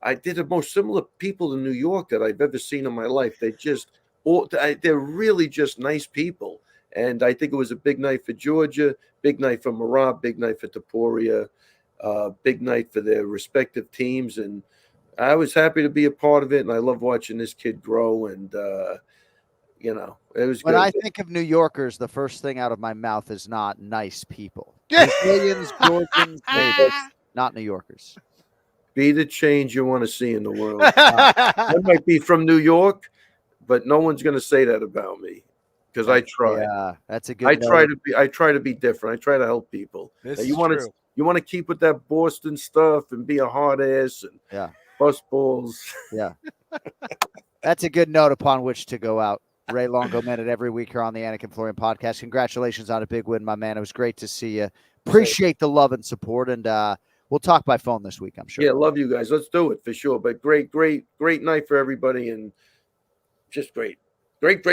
I did the most similar people in New York that I've ever seen in my life. They're really just nice people. And I think it was a big night for Georgia, big night for Merab, big night for Topuria. Big night for their respective teams, and I was happy to be a part of it. And I love watching this kid grow. And it was. When good. I think of New Yorkers, the first thing out of my mouth is not nice people. Brazilians, Georgians, neighbors, not New Yorkers. Be the change you want to see in the world. I might be from New York, but no one's going to say that about me because I try. Yeah, that's a good. I try to be different. I try to help people. You want to keep with that Boston stuff and be a hard ass and bust balls. Yeah. That's a good note upon which to go out. Ray Longo Minute every week here on the Anik Florian Podcast. Congratulations on a big win, my man. It was great to see you. Appreciate the love and support, and we'll talk by phone this week, I'm sure. Yeah, love you guys. Let's do it for sure. But great night for everybody, and just great. Great. All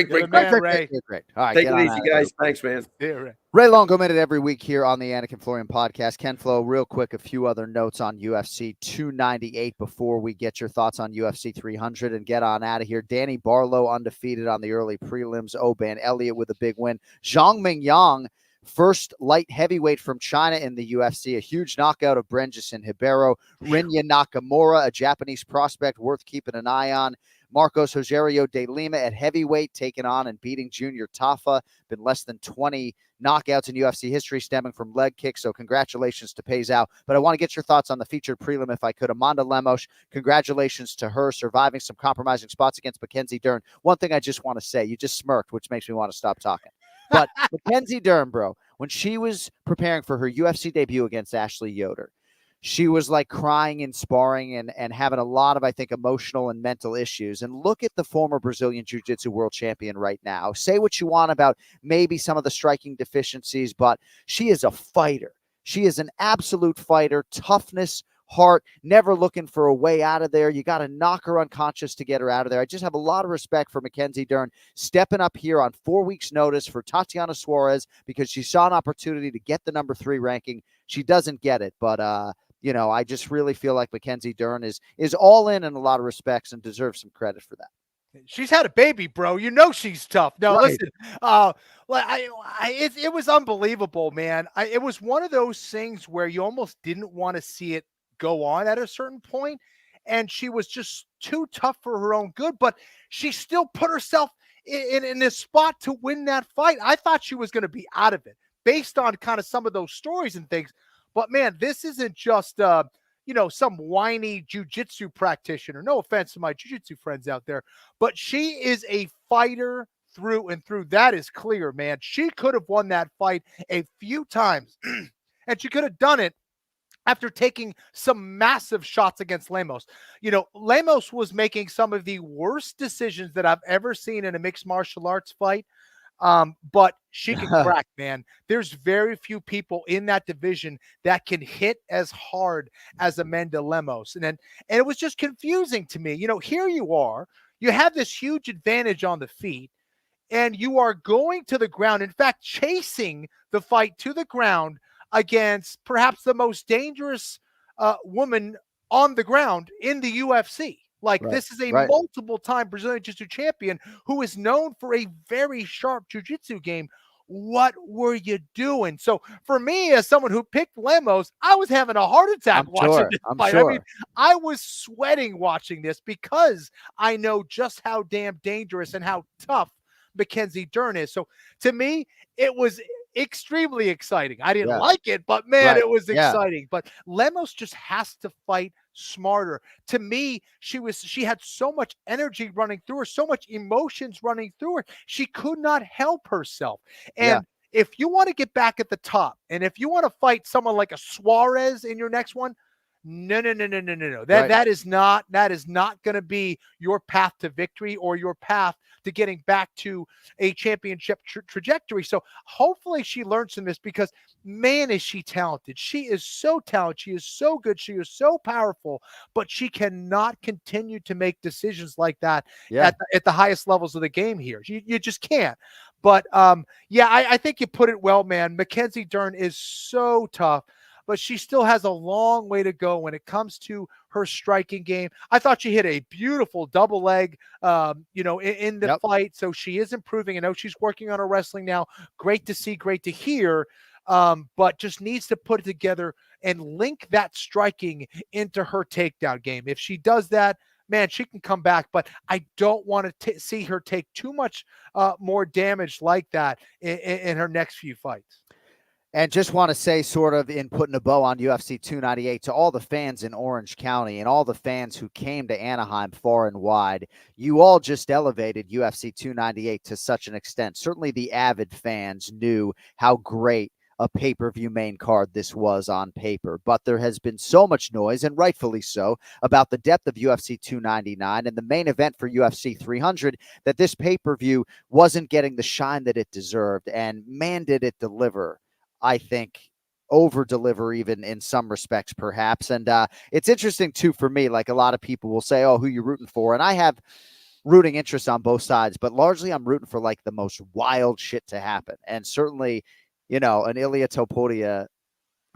right, take it easy, guys. Thanks, man. Yeah, Ray Longo Minute every week here on the Anik Florian Podcast. Ken Flo, real quick, a few other notes on UFC 298 before we get your thoughts on UFC 300 and get on out of here. Danny Barlow undefeated on the early prelims. Oban Elliott with a big win. Zhang Mingyang, first light heavyweight from China in the UFC, a huge knockout of Brenjison Hibero. Rinya Nakamura, a Japanese prospect worth keeping an eye on. Marcos Rogerio de Lima at heavyweight, taking on and beating Junior Tafa. Been less than 20 knockouts in UFC history stemming from leg kicks, so congratulations to Pezao. But I want to get your thoughts on the featured prelim if I could. Amanda Lemos, congratulations to her surviving some compromising spots against Mackenzie Dern. One thing I just want to say, you just smirked, which makes me want to stop talking. But Mackenzie Dern, bro, when she was preparing for her UFC debut against Ashley Yoder, she was like crying and sparring and having a lot of, I think, emotional and mental issues. And look at the former Brazilian Jiu-Jitsu world champion right now. Say what you want about maybe some of the striking deficiencies, but she is a fighter. She is an absolute fighter, toughness, heart, never looking for a way out of there. You got to knock her unconscious to get her out of there. I just have a lot of respect for Mackenzie Dern stepping up here on 4 weeks' notice for Tatiana Suarez because she saw an opportunity to get the number 3 ranking. She doesn't get it, but I just really feel like Mackenzie Dern is all in a lot of respects and deserves some credit for that. She's had a baby, bro. You know she's tough. No, right. Listen. It was unbelievable, man. It was one of those things where you almost didn't want to see it go on at a certain point, and she was just too tough for her own good. But she still put herself in this spot to win that fight. I thought she was going to be out of it based on kind of some of those stories and things. But man, this isn't just some whiny jujitsu practitioner. No offense to my jujitsu friends out there, but she is a fighter through and through. That is clear, man. She could have won that fight a few times, and she could have done it after taking some massive shots against Lemos. Lemos was making some of the worst decisions that I've ever seen in a mixed martial arts fight. But she can crack, man. There's very few people in that division that can hit as hard as Amanda Lemos. And it was just confusing to me. Here you are, you have this huge advantage on the feet, and you are going to the ground. In fact, chasing the fight to the ground against perhaps the most dangerous woman on the ground in the UFC. This is a multiple-time Brazilian Jiu-Jitsu champion who is known for a very sharp Jiu-Jitsu game. What were you doing? So for me, as someone who picked Lemos, I was having a heart attack watching this fight. Sure. I mean, I was sweating watching this because I know just how damn dangerous and how tough Mackenzie Dern is. So to me, it was extremely exciting. I didn't like it, but man, it was exciting. But Lemos just has to fight smarter. To me, she had so much energy running through her, so much emotions running through her. She could not help herself. And if you want to get back at the top, and if you want to fight someone like a Suarez in your next one, no. That is not going to be your path to victory or your path to getting back to a championship trajectory. So hopefully she learns from this, because man, is she talented. She is so talented. She is so good. She is so powerful, but she cannot continue to make decisions like that at the highest levels of the game here. You just can't. But I think you put it well, man. Mackenzie Dern is so tough, but she still has a long way to go when it comes to her striking game. I thought she hit a beautiful double leg, in the fight. So she is improving. I know she's working on her wrestling now. Great to see, great to hear. But just needs to put it together and link that striking into her takedown game. If she does that, man, she can come back. But I don't want to see her take too much more damage like that in her next few fights. And just want to say, sort of in putting a bow on UFC 298, to all the fans in Orange County and all the fans who came to Anaheim far and wide, you all just elevated UFC 298 to such an extent. Certainly the avid fans knew how great a pay-per-view main card this was on paper. But there has been so much noise, and rightfully so, about the depth of UFC 299 and the main event for UFC 300, that this pay-per-view wasn't getting the shine that it deserved. And man, did it deliver. I think over-deliver even in some respects, perhaps. And it's interesting, too, for me. Like, a lot of people will say, oh, who you rooting for? And I have rooting interest on both sides, but largely I'm rooting for, like, the most wild shit to happen. And certainly, an Ilia Topuria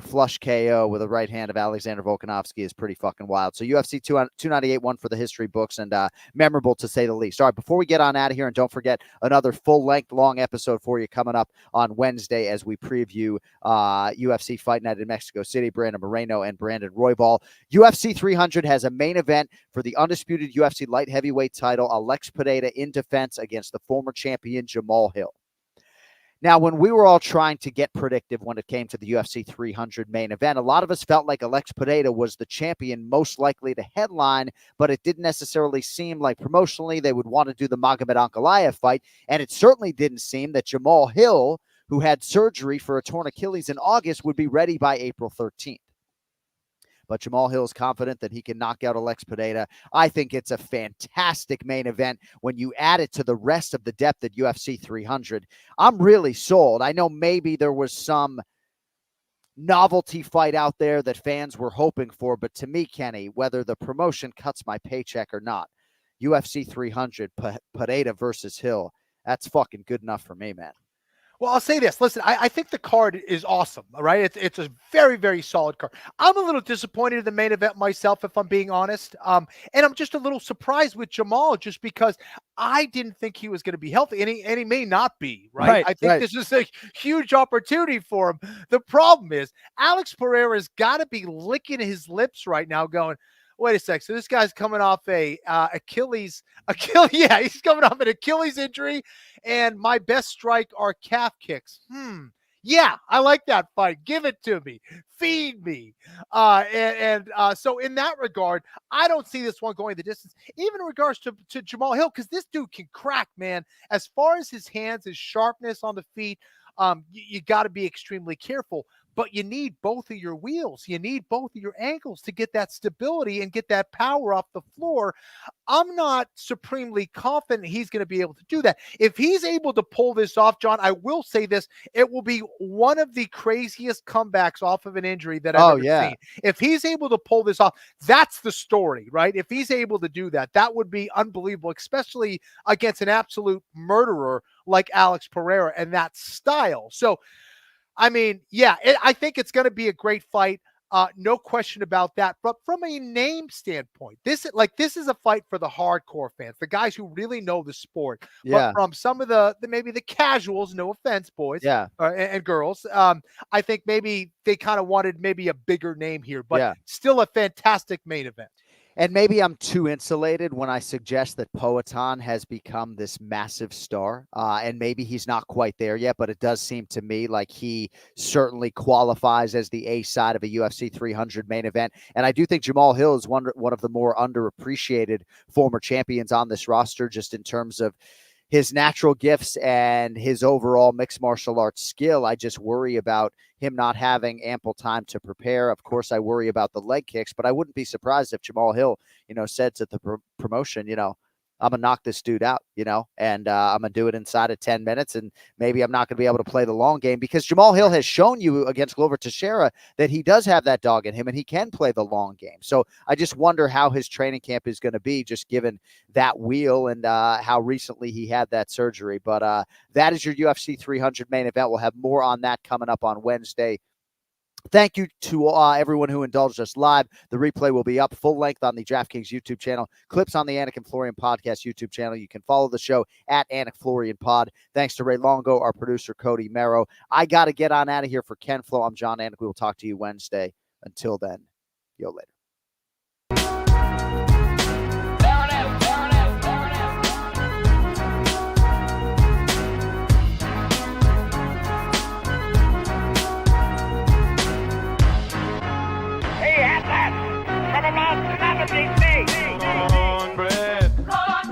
flush KO with a right hand of Alexander Volkanovski is pretty fucking wild. So UFC 298 one for the history books, and memorable to say the least. All right, before we get on out of here, and don't forget another full-length long episode for you coming up on Wednesday as we preview UFC Fight Night in Mexico City. Brandon Moreno and Brandon Roybal. UFC 300 has a main event for the undisputed UFC light heavyweight title. Alex Pereira in defense against the former champion Jamal Hill. Now, when we were all trying to get predictive when it came to the UFC 300 main event, a lot of us felt like Alex Pereira was the champion most likely to headline, but it didn't necessarily seem like promotionally they would want to do the Magomed Ankalaev fight, and it certainly didn't seem that Jamal Hill, who had surgery for a torn Achilles in August, would be ready by April 13th. But Jamal Hill is confident that he can knock out Alex Pereira. I think it's a fantastic main event when you add it to the rest of the depth at UFC 300. I'm really sold. I know maybe there was some novelty fight out there that fans were hoping for, but to me, Kenny, whether the promotion cuts my paycheck or not, UFC 300, Pereira versus Hill, that's fucking good enough for me, man. Well, I'll say this. Listen, I think the card is awesome, all right? It's a very, very solid card. I'm a little disappointed in the main event myself, if I'm being honest. And I'm just a little surprised with Jamal just because I didn't think he was going to be healthy, and he may not be, right? I think this is a huge opportunity for him. The problem is Alex Pereira's got to be licking his lips right now going, wait a sec. So this guy's coming off a Achilles. Yeah, he's coming off an Achilles injury, and my best strike are calf kicks. Yeah, I like that fight. Give it to me. Feed me. So in that regard, I don't see this one going the distance, even in regards to Jamal Hill, because this dude can crack, man. As far as his hands, his sharpness on the feet, you got to be extremely careful. But you need both of your wheels. You need both of your ankles to get that stability and get that power off the floor. I'm not supremely confident he's going to be able to do that. If he's able to pull this off, John, I will say this, it will be one of the craziest comebacks off of an injury that I've ever seen. If he's able to pull this off, that's the story, right? If he's able to do that, that would be unbelievable, especially against an absolute murderer like Alex Pereira and that style. So, I mean, yeah, I think it's going to be a great fight. No question about that. But from a name standpoint, this is a fight for the hardcore fans, the guys who really know the sport. Yeah. But from some of the maybe the casuals, no offense, boys, and girls, I think maybe they kind of wanted maybe a bigger name here, but still a fantastic main event. And maybe I'm too insulated when I suggest that Poatan has become this massive star, and maybe he's not quite there yet, but it does seem to me like he certainly qualifies as the A side of a UFC 300 main event. And I do think Jamal Hill is one of the more underappreciated former champions on this roster, just in terms of his natural gifts and his overall mixed martial arts skill. I just worry about him not having ample time to prepare. Of course, I worry about the leg kicks, but I wouldn't be surprised if Jamal Hill, said to the promotion, I'm going to knock this dude out, and I'm going to do it inside of 10 minutes. And maybe I'm not going to be able to play the long game, because Jamal Hill has shown you against Glover Teixeira that he does have that dog in him and he can play the long game. So I just wonder how his training camp is going to be, just given that wheel and how recently he had that surgery. But that is your UFC 300 main event. We'll have more on that coming up on Wednesday. Thank you to everyone who indulged us live. The replay will be up full length on the DraftKings YouTube channel, clips on the Anik and Florian Podcast YouTube channel. You can follow the show at Anik Florian Pod. Thanks to Ray Longo, our producer, Cody Merrow. I got to get on out of here for Ken Flo. I'm John Anik. We will talk to you Wednesday. Until then, yo later.